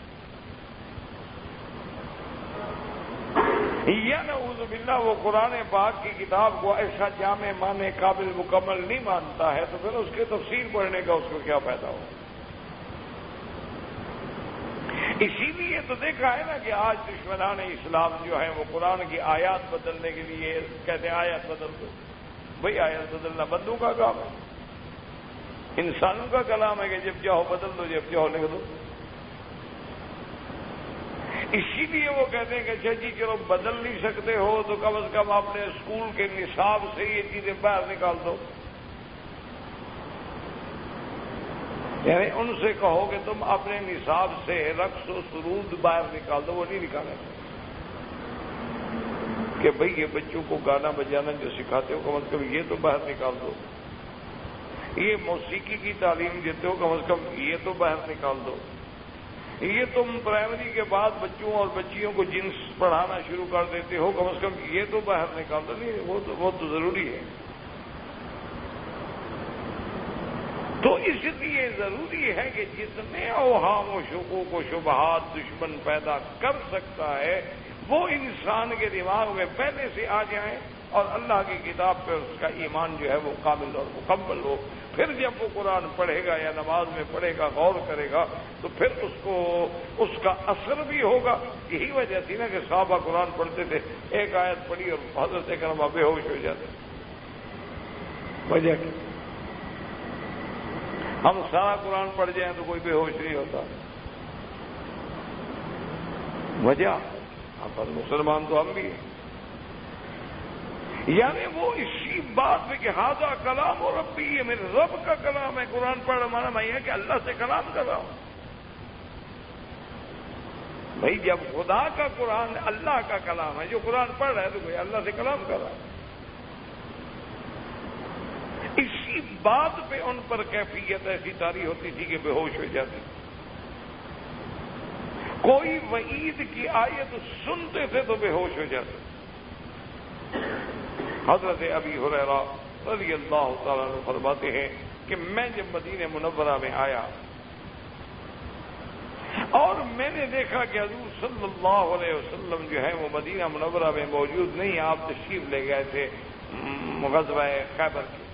یا نعوذ باللہ وہ قرآن پاک کی کتاب کو ایسا جامع معنی قابل مکمل نہیں مانتا ہے، تو پھر اس کے تفسیر پڑھنے کا اس کو کیا فائدہ ہو؟ اسی لیے تو دیکھا ہے نا کہ آج دشمنان اسلام جو ہیں وہ قرآن کی آیات بدلنے کے لیے کہتے ہیں آیات بدل دو۔ بھئی آیات بدلنا بندوں کا کام ہے، انسانوں کا کلام ہے کہ جب چاہو بدل دو، جب چاہو لکھ دو۔ اسی لیے وہ کہتے ہیں کہ اچھا جی چلو بدل نہیں سکتے ہو تو کم از کم اپنے اسکول کے نصاب سے یہ چیزیں باہر نکال دو۔ یعنی ان سے کہو کہ تم اپنے نصاب سے رقص و سرود باہر نکال دو، وہ نہیں نکالیں کہ بھئی یہ بچوں کو گانا بجانا جو سکھاتے ہو کم از کم یہ تو باہر نکال دو، یہ موسیقی کی تعلیم دیتے ہو کم از کم یہ تو باہر نکال دو، یہ تم پرائمری کے بعد بچوں اور بچیوں کو جنس پڑھانا شروع کر دیتے ہو کم از کم یہ تو باہر نکال دو۔ نہیں، وہ تو ضروری ہے۔ تو اس لیے ضروری ہے کہ جتنے اوہام و شکوک و شبہات دشمن پیدا کر سکتا ہے وہ انسان کے دماغ میں پہلے سے آ جائیں اور اللہ کی کتاب پہ اس کا ایمان جو ہے وہ کامل اور مکمل ہو۔ پھر جب وہ قرآن پڑھے گا یا نماز میں پڑھے گا، غور کرے گا، تو پھر اس کا اثر بھی ہوگا۔ یہی وجہ تھی نا کہ صحابہ قرآن پڑھتے تھے، ایک آیت پڑھی اور حضرت کرما بے ہوش ہو جاتے۔ وجہ کیا؟ ہم سارا قرآن پڑھ جائیں تو کوئی بے ہوش نہیں ہوتا۔ وجہ پر مسلمان تو ہم بھی ہیں۔ یعنی وہ اسی بات میں کہ ہاذا کلام و ربی، یہ میرے رب کا کلام ہے۔ قرآن پڑھ ہمارا میں ہے کہ اللہ سے کلام کر رہا ہوں۔ بھائی جب خدا کا قرآن اللہ کا کلام ہے، جو قرآن پڑھ رہا ہے تو کوئی اللہ سے کلام کر رہا ہے۔ اسی بات پہ ان پر کیفیت ایسی طاری ہوتی تھی کہ بے ہوش ہو جاتی۔ کوئی وعید کی آیت سنتے تھے تو بے ہوش ہو جاتے۔ حضرت ابی ہریرہ رضی اللہ تعالیٰ عنہ فرماتے ہیں کہ میں جب مدینہ منورہ میں آیا اور میں نے دیکھا کہ حضور صلی اللہ علیہ وسلم جو ہے وہ مدینہ منورہ میں موجود نہیں، آپ تشریف لے گئے تھے غزوہ خیبر کے۔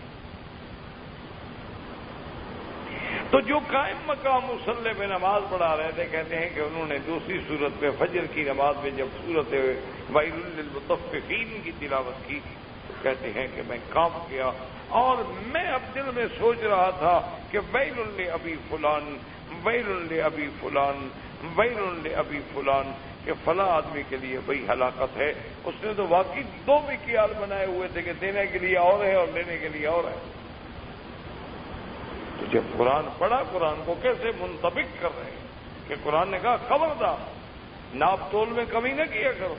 تو جو قائم مقام مصلی پہ نماز پڑھا رہے تھے، کہتے ہیں کہ انہوں نے دوسری صورت میں فجر کی نماز میں جب صورت ویل للمطففین کی تلاوت کی تو کہتے ہیں کہ میں کانپ گیا اور میں اب دل میں سوچ رہا تھا کہ ویل لابی فلان، ویل لابی فلان، ویل لابی فلان، کہ فلاں آدمی کے لیے بڑی ہلاکت ہے۔ اس نے تو واقعی دو مکیال بنائے ہوئے تھے کہ دینے کے لیے اور ہے اور لینے کے لیے اور ہے۔ تو جب قرآن پڑھا، قرآن کو کیسے منطبق کر رہے ہیں کہ قرآن نے کہا خبردار ناپ تول میں کمی نہ کیا کرو،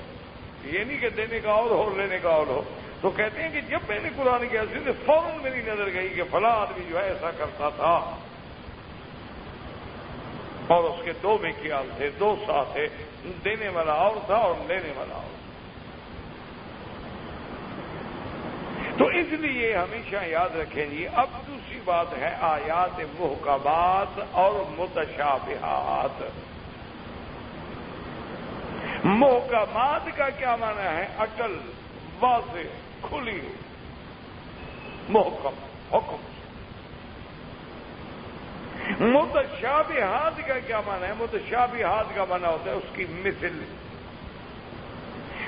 یہ نہیں کہ دینے کا اور ہو لینے کا اور ہو۔ تو کہتے ہیں کہ جب میں نے قرآن کی حیثیت سے فوراً میری نظر گئی کہ فلاں آدمی جو ہے ایسا کرتا تھا اور اس کے دو مکیال تھے، دو سا تھے، دینے والا اور تھا اور لینے والا اور۔ تو اس لیے ہمیشہ یاد رکھیں جی۔ اب دوسری بات ہے آیات محکمات اور متشابہات۔ محکمات کا کیا معنی ہے؟ عقل، واضح، کھلی، محکم، حکم۔ متشابہات کا کیا معنی ہے؟ متشابہات کا معنی ہوتا ہے اس کی مثل۔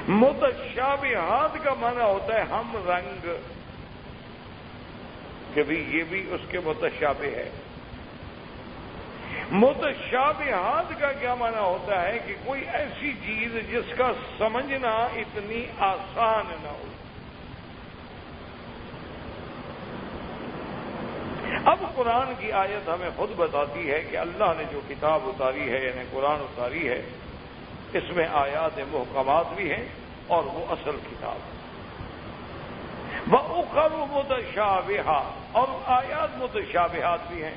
متشابہات کا معنی ہوتا ہے ہم رنگ، کہ بھی یہ بھی اس کے متشابہ ہے۔ متشابہات کا کیا معنی ہوتا ہے کہ کوئی ایسی چیز جس کا سمجھنا اتنی آسان نہ ہو۔ اب قرآن کی آیت ہمیں خود بتاتی ہے کہ اللہ نے جو کتاب اتاری ہے یعنی قرآن اتاری ہے، اس میں آیات محکمات بھی ہیں اور وہ اصل کتاب ہے۔ وَأُخَرُ مُتَشَابِهَاتٌ، اور آیات متشابہات بھی ہیں۔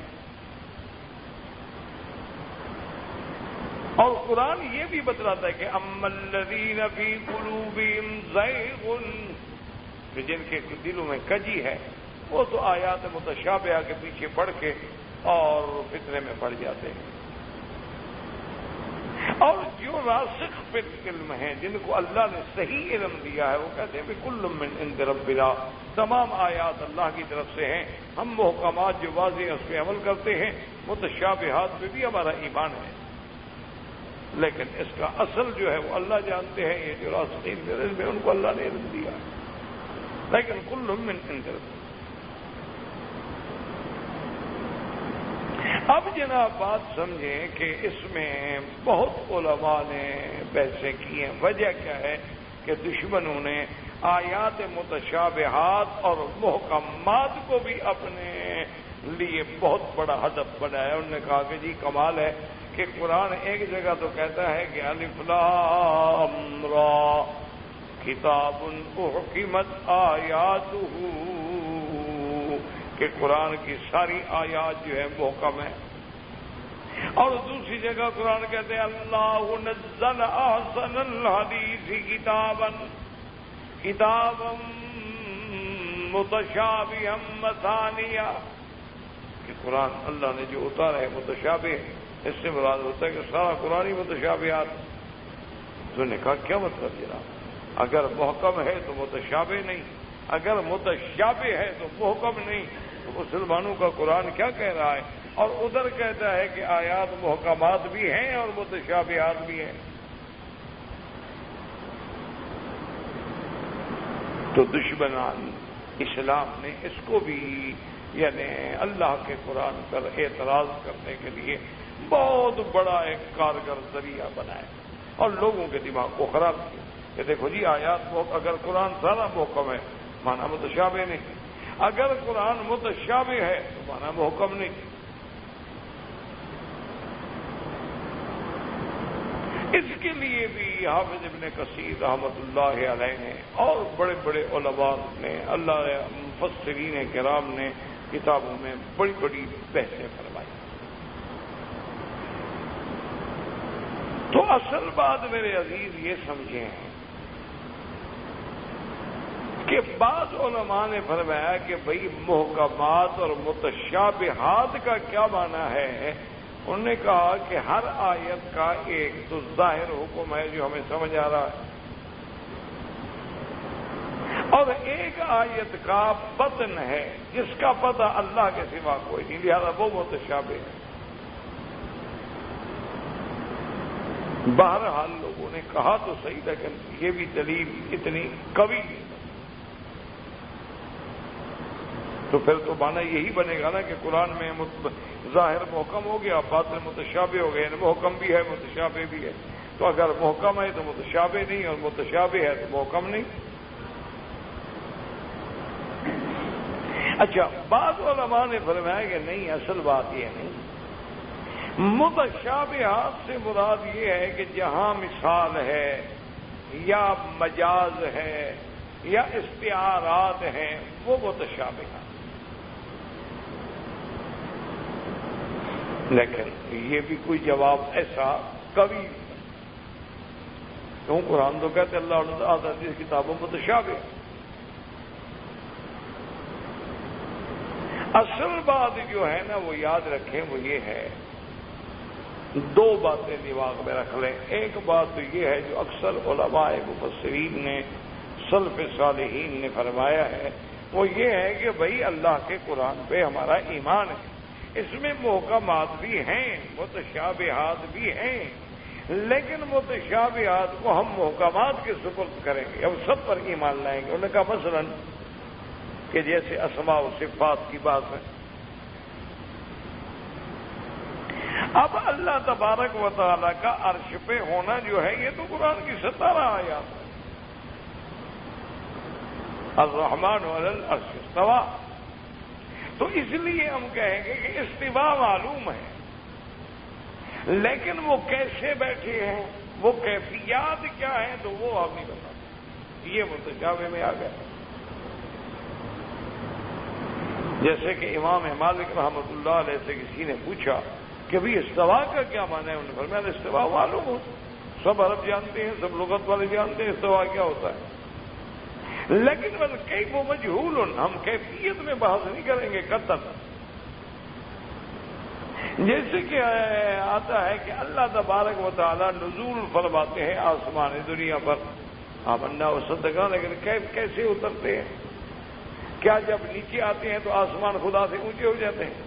اور قرآن یہ بھی بتلاتا ہے کہ أَمَّا الَّذِينَ فِي قُلُوبِهِمْ زَيْغٌ، کہ جن کے دلوں میں کجی ہے وہ تو آیات متشابہہ کے پیچھے پڑھ کے اور فتنے میں پڑ جاتے ہیں۔ اور جو راسخ فی العلم ہیں، جن کو اللہ نے صحیح علم دیا ہے، وہ کہتے ہیں کہ کل من عند ربنا، تمام آیات اللہ کی طرف سے ہیں۔ ہم محکمات جو واضح ہیں اس پہ عمل کرتے ہیں، متشابہات پہ بھی ہمارا ایمان ہے، لیکن اس کا اصل جو ہے وہ اللہ جانتے ہیں۔ یہ جو راسخین فی العلم ہے ان کو اللہ نے علم دیا ہے، لیکن کل من عند ربنا۔ اب جناب بات سمجھیں کہ اس میں بہت علماء نے بحثیں کی ہیں. وجہ کیا ہے کہ دشمنوں نے آیات متشابہات اور محکمات کو بھی اپنے لیے بہت بڑا ہدف بنایا. انہوں نے کہا کہ جی کمال ہے کہ قرآن ایک جگہ تو کہتا ہے کہ الف لام را کتاب احکمت آیاتہ، کہ قرآن کی ساری آیات جو ہے محکم ہے. اور دوسری جگہ قرآن کہتے ہیں اللہ نزل احسن الحدیث کتابا متشابہا مثانیہ، کہ قرآن اللہ نے جو اتارا ہے متشابہ، اس سے مراد ہوتا ہے کہ سارا قرآن ہی متشابہات. تو نے کہا کیا مطلب جناب؟ اگر محکم ہے تو متشابہ نہیں، اگر متشابہ ہے تو محکم نہیں. تو مسلمانوں کا قرآن کیا کہہ رہا ہے؟ اور ادھر کہتا ہے کہ آیات محکمات بھی ہیں اور متشابہات بھی ہیں. تو دشمنان اسلام نے اس کو بھی یعنی اللہ کے قرآن پر اعتراض کرنے کے لیے بہت بڑا ایک کارگر ذریعہ بنایا اور لوگوں کے دماغ کو خراب کیا کہ دیکھو جی آیات اگر قرآن سارا محکم ہے مانا متشابہ نہیں، اگر قرآن متشابہ ہے تو مانا محکم نہیں. اس کے لیے بھی حافظ ابن کثیر رحمۃ اللہ علیہ نے اور بڑے بڑے علماء نے، اللہ مفسرین کرام نے کتابوں میں بڑی بڑی بحثیں فرمائی. تو اصل بات میرے عزیز یہ سمجھیں کہ بعض علماء نے فرمایا کہ بھئی محکمات اور متشابہات کا کیا معنی ہے. انہوں نے کہا کہ ہر آیت کا ایک تو ظاہر حکم ہے جو ہمیں سمجھ آ رہا ہے، اور ایک آیت کا بطن ہے جس کا پتہ اللہ کے سوا کوئی نہیں، لہذا وہ متشابہ ہے. بہرحال لوگوں نے کہا تو صحیح، لیکن یہ بھی دلیل اتنی قوی نہیں. تو پھر تو معنی یہی بنے گا نا کہ قرآن میں ظاہر محکم ہو گیا، باطن متشابہ ہو گیا، یعنی محکم بھی ہے متشابہ بھی ہے. تو اگر محکم ہے تو متشابہ نہیں، اور متشابہ ہے تو محکم نہیں. اچھا، بعض علماء نے فرمایا کہ نہیں، اصل بات یہ نہیں. متشابہات سے مراد یہ ہے کہ جہاں مثال ہے یا مجاز ہے یا استعارات ہیں وہ متشابہات. لیکن یہ بھی کوئی جواب ایسا کبھی کیوں؟ قرآن تو کہتے اللہ حدیث کتابوں متشابہ. اصل بات جو ہے نا وہ یاد رکھیں، وہ یہ ہے، دو باتیں دماغ میں رکھ لیں. ایک بات تو یہ ہے جو اکثر علماء مفسرین نے، سلف صالحین نے فرمایا ہے، وہ یہ ہے کہ بھئی اللہ کے قرآن پہ ہمارا ایمان ہے، اس میں محکمات بھی ہیں متشابہات بھی ہیں، لیکن متشابہات کو ہم محکمات کے سپرد کریں گے، ہم سب پر ایمان لائیں گے. انہوں نے کہا مثلا کہ جیسے اسماء و صفات کی بات ہے. اب اللہ تبارک و تعالیٰ کا عرش پہ ہونا جو ہے یہ تو قرآن کی 17 آیات ہے. الرحمن علی العرش استویٰ. تو اس لیے ہم کہیں گے کہ استواء معلوم ہے، لیکن وہ کیسے بیٹھے ہیں، وہ کیفیات کیا ہیں، تو وہ آپ نہیں بتاتے. یہ متشابہ میں آ گیا. جیسے کہ امام مالک رحمۃ اللہ علیہ سے کسی نے پوچھا کہ بھئی استواء کا کیا معنی ہے؟ انہوں نے فرمایا استواء معلوم ہو، سب عرب جانتے ہیں، سب لغت والے جانتے ہیں استواء کیا ہوتا ہے، لیکن کیف مجہول، ہم کیفیت میں بحث نہیں کریں گے قطعاً. جیسے کہ آتا ہے کہ اللہ تبارک و تعالیٰ نزول فرماتے ہیں آسمان دنیا پر، آمنا و صدقہ، لیکن کیسے اترتے ہیں؟ کیا جب نیچے آتے ہیں تو آسمان خدا سے اونچے ہو جاتے ہیں؟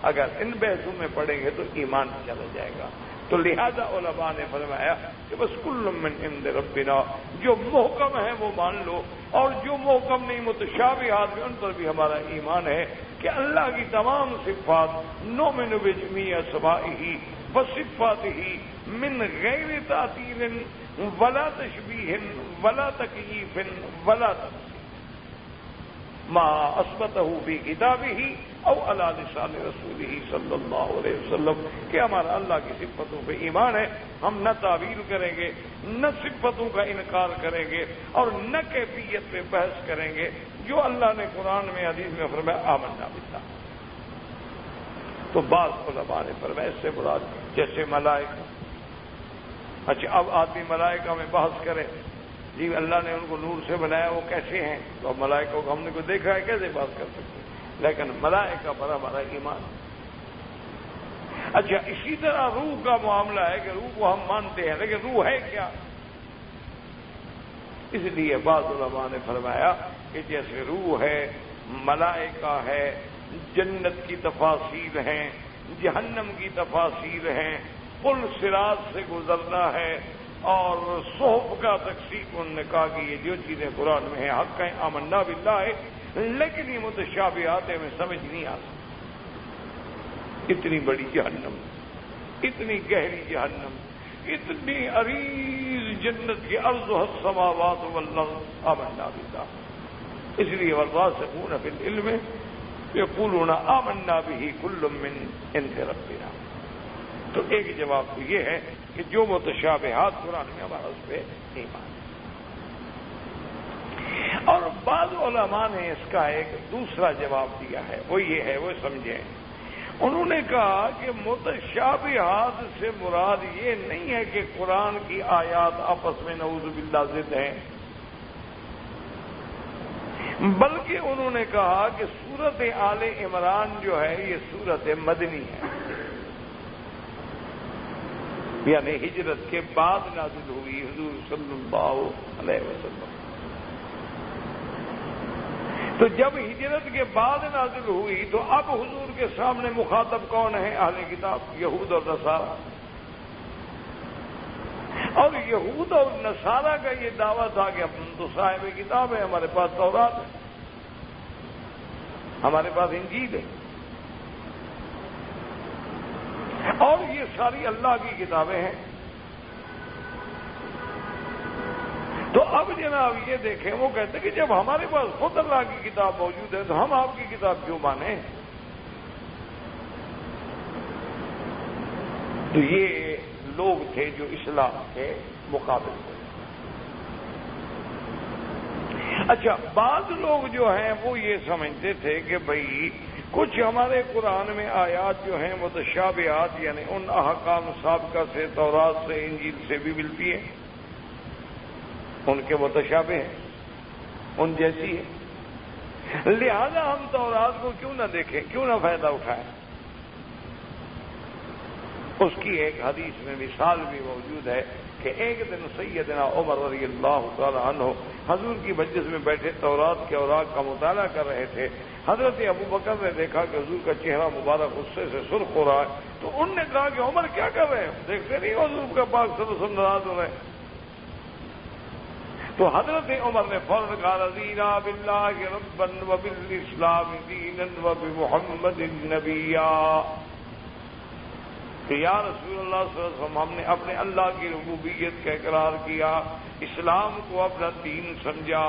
اگر ان بحثوں میں پڑیں گے تو ایمان چلا جائے گا. تو لہذا علماء نے فرمایا کہ بس کل من عند ربنا، جو محکم ہے وہ مان لو، اور جو محکم نہیں متشابہات میں ان پر بھی ہمارا ایمان ہے کہ اللہ کی تمام صفات نؤمن بجمیع اسمائہ وصفاتہ من غیر تعطیل ولا تشبیہ ولا تکییف ولا تمثیل ما اثبتہ فی کتابہ او علی لسان رسولہ صلی اللہ علیہ وسلم، کہ ہمارا اللہ کی صفتوں پہ ایمان ہے، ہم نہ تعویل کریں گے، نہ صفتوں کا انکار کریں گے، اور نہ کیفیت پہ بحث کریں گے، جو اللہ نے قرآن میں حدیث میں فرمایا آمنا باللہ۔ تو بعض علماء نے فرمایا اس سے مراد جیسے ملائکہ، اچھا اب آدمی ملائکہ میں بحث کرے، جی اللہ نے ان کو نور سے بنایا، وہ کیسے ہیں؟ تو اب ملائکوں کو ہم نے کو دیکھا ہے، کیسے بات کر سکتے ہیں؟ لیکن ملائکہ پر ہمارا ایمان۔ اچھا اسی طرح روح کا معاملہ ہے کہ روح کو ہم مانتے ہیں، لیکن روح ہے کیا؟ اس لیے بعض علماء نے فرمایا کہ جیسے روح ہے، ملائکہ ہے، جنت کی تفاصیل ہیں، جہنم کی تفاصیل ہیں، پل صراط سے گزرنا ہے، اور صحف کا تقسیم انہوں نے کہا کہ یہ جو چیزیں قرآن میں ہیں حق ہیں، آمنا باللہ ہے، لیکن یہ متشابہات ہیں، میں سمجھ نہیں آ سکتی۔ اتنی بڑی جہنم، اتنی گہری جہنم، اتنی عریض جنت کی عرض السماوات والارض، آمنا باللہ۔ اس لیے والراسخون فی العلم یقولون آمنا بہ کل من عند ربنا۔ تو ایک جواب تو یہ ہے کہ جو متشابہات قرآن میں ہمارا اس پہ ایمان ہے۔ اور بعض علماء نے اس کا ایک دوسرا جواب دیا ہے، وہ یہ ہے، وہ سمجھیں، انہوں نے کہا کہ متشابہات سے مراد یہ نہیں ہے کہ قرآن کی آیات آپس میں نعوذ باللہ ضد ہیں، بلکہ انہوں نے کہا کہ سورت آل عمران جو ہے یہ سورت مدنی ہے، یعنی ہجرت کے بعد نازل ہوئی حضور صلی اللہ علیہ وسلم۔ تو جب ہجرت کے بعد نازل ہوئی تو اب حضور کے سامنے مخاطب کون ہے؟ اہل کتاب، یہود اور نصارہ۔ اور یہود اور نصارہ کا یہ دعویٰ تھا کہ ہم تو صاحب کتاب ہے، ہمارے پاس تورات ہے، ہمارے پاس انجیل ہے، اور یہ ساری اللہ کی کتابیں ہیں۔ تو اب جناب یہ دیکھیں، وہ کہتے ہیں کہ جب ہمارے پاس خود اللہ کی کتاب موجود ہے تو ہم آپ کی کتاب کیوں مانیں؟ تو یہ لوگ تھے جو اسلام کے مقابل تھے۔ اچھا بعض لوگ جو ہیں وہ یہ سمجھتے تھے کہ بھئی کچھ ہمارے قرآن میں آیات جو ہیں متشابہات، یعنی ان احکام سابقہ سے، تورات سے، انجیل سے بھی ملتی ہیں، ان کے متشابہ ہیں، ان جیسی ہے، لہذا ہم تورات کو کیوں نہ دیکھیں، کیوں نہ فائدہ اٹھائیں۔ اس کی ایک حدیث میں مثال بھی موجود ہے کہ ایک دن سیدنا عمر رضی اللہ تعالی عنہ حضور کی مجلس میں بیٹھے تورات کے اوراق کا مطالعہ کر رہے تھے۔ حضرت ابو بکر نے دیکھا کہ حضور کا چہرہ مبارک غصے سے سرخ ہو رہا ہے، تو انہوں نے کہا کہ عمر کیا کر رہے ہیں؟ دیکھتے نہیں حضور کا پاک صلی اللہ علیہ وسلم ناراض ہو رہے ہیں؟ تو حضرت عمر نے فوراً کہا رضینا باللہ ربا وبالاسلام دینا وبمحمد نبیا، کہ یا رسول اللہ صلی اللہ علیہ وسلم، ہم نے اپنے اللہ کی ربوبیت کا اقرار کیا، اسلام کو اپنا دین سمجھا،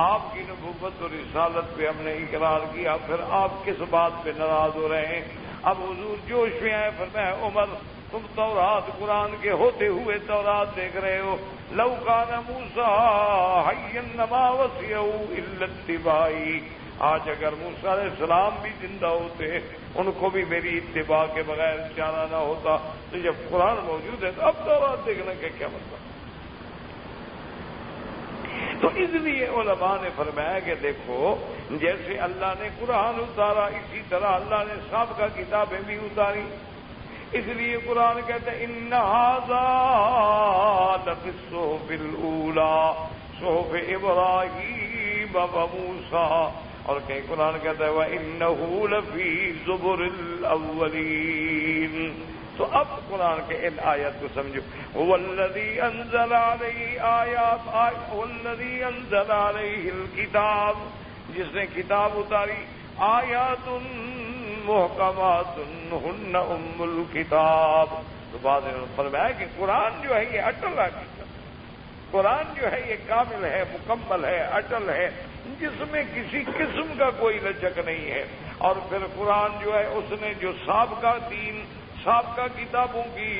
آپ کی نبوت اور رسالت پہ ہم نے اقرار کیا، پھر آپ کس بات پہ ناراض ہو رہے ہیں؟ اب حضور جوش میں آئے، فرمایا عمر تم تورات قرآن کے ہوتے ہوئے تورات دیکھ رہے ہو، لو کان موسیٰ حیا ما وسعہ الا اتباعی، آج اگر موسیٰ علیہ السلام بھی زندہ ہوتے ان کو بھی میری اتباع کے بغیر چارہ نہ ہوتا، تو جب قرآن موجود ہے تو اب تورات دیکھنے کا کیا مطلب؟ تو اس لیے علماء نے فرمایا کہ دیکھو جیسے اللہ نے قرآن اتارا اسی طرح اللہ نے سابقہ کتابیں بھی اتاری، اس لیے قرآن کہتے ہیں ان ھذا لفی الصحف الاولی صحف ابراہیم وموسیٰ، اور کہیں قرآن کہتا ہے وَإِنَّهُ لَفِي زُبُرِ الْأَوَّلِينَ، تو اب قرآن کے ان آیات کو سمجھو. والذی انزل علیہ آیات والذی انزل علیہ الکتاب، جس نے کتاب اتاری، آیات محکمات ہن ام الکتاب. تو بعد میں فرمایا کہ قرآن جو ہے یہ اٹل حقیقت، قرآن جو ہے یہ کامل ہے، مکمل ہے، اٹل ہے، جس میں کسی قسم کا کوئی لچک نہیں ہے. اور پھر قرآن جو ہے اس نے جو سابقہ دین، سابقہ کتابوں کی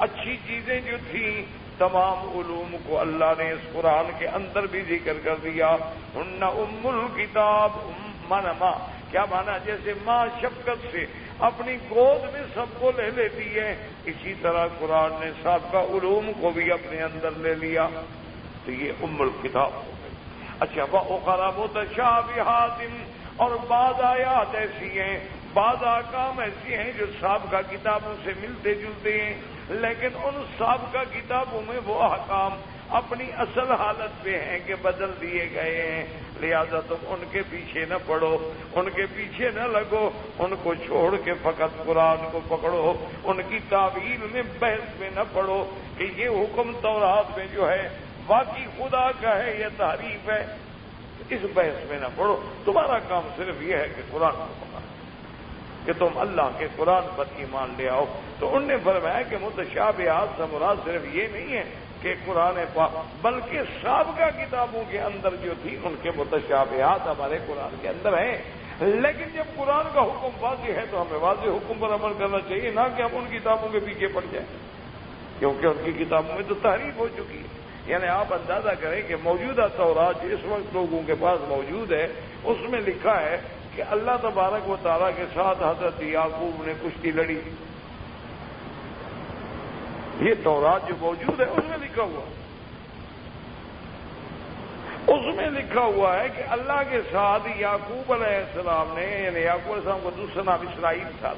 اچھی چیزیں جو تھیں، تمام علوم کو اللہ نے اس قرآن کے اندر بھی ذکر کر دیا. ہن ام الکتاب، مانا کیا مانا؟ جیسے ماں شفقت سے اپنی گود میں سب کو لے لیتی ہے، اسی طرح قرآن نے سابقہ علوم کو بھی اپنے اندر لے لیا. تو یہ ام الکتاب ہو گئی. اچھا، وَأُخَرَ مُتَشَابِهَاتٍ، اور بعض آیات ایسی ہیں، بعض احکام ایسی ہیں جو سابقہ کتابوں سے ملتے جلتے ہیں، لیکن ان سابقہ کتابوں میں وہ احکام اپنی اصل حالت پہ ہیں کہ بدل دیے گئے ہیں. لہذا تم ان کے پیچھے نہ پڑو، ان کے پیچھے نہ لگو، ان کو چھوڑ کے فقط قرآن کو پکڑو. ان کی تعویل میں بحث میں نہ پڑو کہ یہ حکم تورات میں جو ہے باقی خدا کا ہے یا تعریف ہے، اس بحث میں نہ پڑو. تمہارا کام صرف یہ ہے کہ قرآن کو پکڑو، کہ تم اللہ کے قرآن پر ایمان لے آؤ. تو انہوں نے فرمایا کہ متشابہات سے مراد صرف یہ نہیں ہے کہ قرآن پاک، بلکہ سابقہ کتابوں کے اندر جو تھی ان کے متشابہات ہمارے قرآن کے اندر ہیں. لیکن جب قرآن کا حکم واضح ہے تو ہمیں واضح حکم پر عمل کرنا چاہیے، نہ کہ ہم ان کتابوں کے پیچھے پڑ جائیں، کیونکہ ان کی کتابوں میں تو تحریف ہو چکی ہے. یعنی آپ اندازہ کریں کہ موجودہ تورات جو اس وقت لوگوں کے پاس موجود ہے، اس میں لکھا ہے کہ اللہ تبارک و تعالیٰ کے ساتھ حضرت یعقوب نے کشتی لڑی. یہ تورات جو موجود ہے اس میں لکھا ہوا، اس میں لکھا ہوا ہے کہ اللہ کے ساتھ یعقوب علیہ السلام نے، یعنی یعقوب علیہ السلام کو دوسرا نام اسرائیل تھا،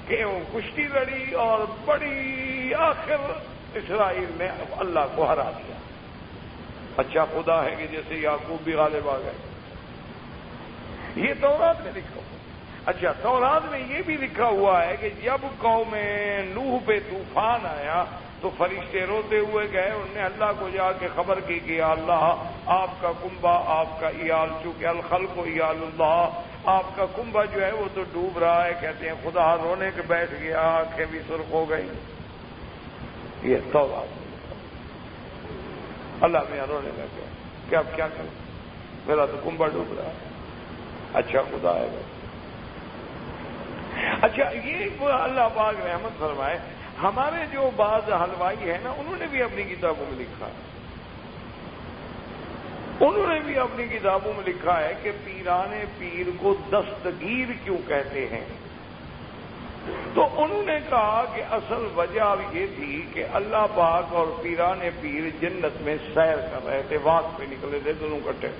کہ وہ کشتی لڑی اور بڑی آخر اسرائیل نے اللہ کو ہرا دیا. اچھا خدا ہے کہ جیسے یعقوب بھی غالب آ گئے. یہ تورات میں لکھا ہوا. اچھا تورات میں یہ بھی لکھا ہوا ہے کہ جب قوم نوح پہ طوفان آیا تو فرشتے روتے ہوئے گئے، انہوں نے اللہ کو جا کے خبر کی کہ یا اللہ آپ کا کنبہ، آپ کا ایال، چونکہ الخلق ایال اللہ، آپ کا کنبہ جو ہے وہ تو ڈوب رہا ہے. کہتے ہیں خدا رونے کے بیٹھ گیا، آنکھیں بھی سرخ ہو گئی. یہ تورات اللہ میں رونے لگ گیا کہ اب کیا کریں، میرا تو کنبہ ڈوب رہا ہے. اچھا خدا ہے. اچھا یہ اللہ پاک رحمت فرمائے، ہمارے جو بعض حلوائی ہیں نا، انہوں نے بھی اپنی کتابوں میں لکھا ہے، انہوں نے بھی اپنی کتابوں میں لکھا ہے کہ پیران پیر کو دستگیر کیوں کہتے ہیں. تو انہوں نے کہا کہ اصل وجہ یہ تھی کہ اللہ پاک اور پیران پیر جنت میں سیر کر رہے تھے، واک پہ نکلے تھے دونوں کٹے،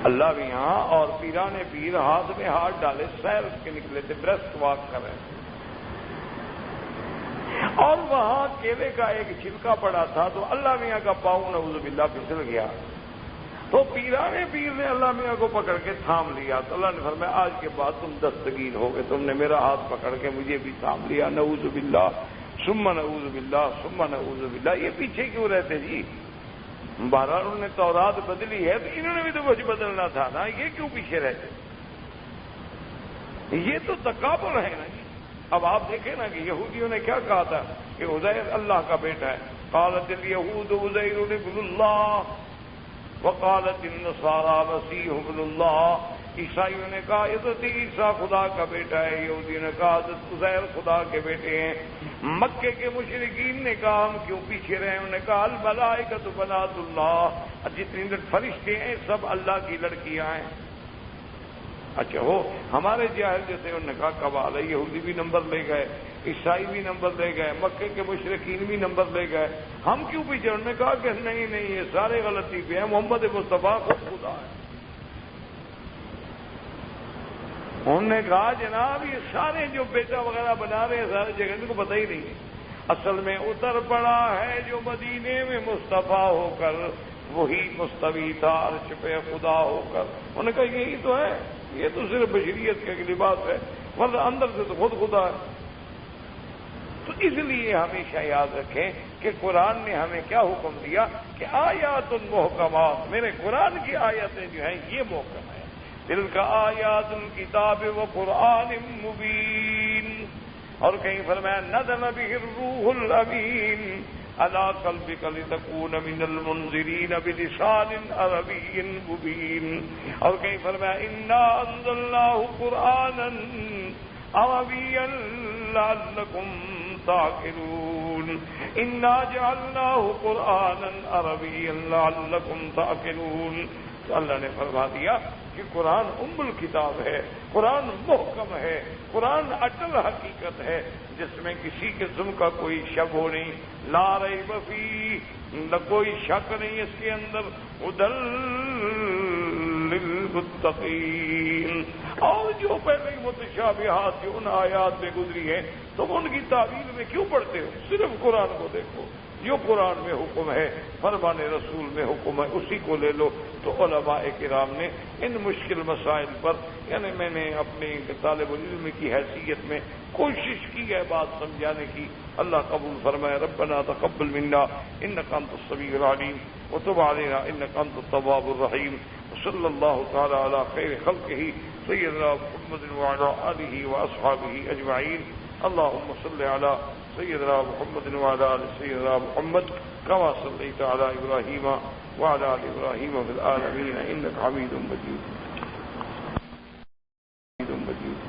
اللہ بھی یہاں اور پیران پیر ہاتھ میں ہاتھ ڈالے سیر کے نکلے تھے، برسٹ واک کر رہے تھے. اور وہاں کیلے کا ایک چھلکا پڑا تھا تو اللہ میاں کا پاؤں نعوذ باللہ پھسل گیا. تو پیران پیر نے اللہ میاں کو پکڑ کے تھام لیا. تو اللہ نے فرمایا آج کے بعد تم دستگیر ہو گئے، تم نے میرا ہاتھ پکڑ کے مجھے بھی تھام لیا. نعوذ باللہ ثم نعوذ باللہ ثم نعوذ باللہ. یہ پیچھے کیوں رہتے جی؟ بہرحال انہوں نے تورات بدلی ہے تو انہوں نے بھی تو کچھ بدلنا تھا نا، یہ کیوں پیچھے رہتے؟ یہ تو تکابر ہے نا. اب آپ دیکھیں نا کہ یہودیوں نے کیا کہا تھا کہ عزیر اللہ کا بیٹا ہے. قالت الیہود عزیر ابن اللہ وقالت النصارى مسیح ابن اللہ. عیسائیوں نے کہا حضرت عیسیٰ خدا کا بیٹا ہے، یہودیوں نے کہا حضرت عزیر خدا کے بیٹے ہیں. مکے کے مشرکین نے کہا ہم کیوں پیچھے رہے؟ انہوں نے کہا الملائکۃ بنات اللہ، جتنے فرشتے ہیں سب اللہ کی لڑکیاں ہیں. اچھا وہ ہمارے جاہل جیسے انہوں نے کہا قبال ہے، یہودی بھی نمبر لے گئے، عیسائی بھی نمبر لے گئے، مکے کے مشرکین بھی نمبر لے گئے، ہم کیوں پیچھے؟ انہوں نے کہا کہ نہیں نہیں یہ سارے غلطی پہ ہیں، محمد مصطفیٰ خود خدا ہے. انہوں نے کہا جناب یہ سارے جو بیٹا وغیرہ بنا رہے ہیں سارے جگہ ان کو پتہ ہی نہیں ہے، اصل میں اتر پڑا ہے جو مدینے میں مصطفیٰ ہو کر وہی مستوی تھا عرش پہ خدا ہو کر. انہوں نے کہا یہی تو ہے، یہ تو صرف بشریت کا لباس ہے. ورنہ اندر سے تو خود خدا ہے۔ تو اس لیے ہمیشہ یاد رکھیں کہ قرآن نے ہمیں کیا حکم دیا کہ آیات محکمات، میرے قرآن کی آیتیں جو ہیں یہ محکم ہیں۔ تلک آیات الکتاب و قرآن مبین، اور کہیں فرمایا نزل بہ الروح الامین علی قلبک لتکون من المنذرین بلسان عربی مبین، اور کہیں فرمایا انا انزلناہ قرآنا عربیا لعلکم تعقلون، انا جعلناہ قرآنا عربیا لعلکم تعقلون۔ تو اللہ نے فرما دیا کہ قرآن ام الکتاب ہے، قرآن محکم ہے، قرآن اٹل حقیقت ہے، جس میں کسی قسم کا کوئی شک ہو نہیں، لا ریب فیہ، نہ کوئی شک نہیں اس کے اندر، ہدی للمتقین۔ اور جو پہلے متشابہات جو ان آیات میں گزری ہیں تو ان کی تعویل میں کیوں پڑھتے ہو؟ صرف قرآن کو دیکھو، جو قرآن میں حکم ہے، فرمان رسول میں حکم ہے، اسی کو لے لو۔ تو علماء کرام نے ان مشکل مسائل پر، یعنی میں نے اپنے طالب علم کی حیثیت میں کوشش کی ہے بات سمجھانے کی، اللہ قبول فرمائے۔ ربنا تقبل منا انک انت السمیع العلیم وتب علینا انک انت التواب الرحیم، وصلی اللہ تعالی علی خیر خلقہ سیدنا محمد وعلی آلہ واصحابہ اجمعین۔ اللهم صل على سيدنا محمد وعلى آل سيدنا محمد كما صليت على إبراهيم وعلى آل إبراهيم في العالمين إنك حميد مجيد۔ مجيد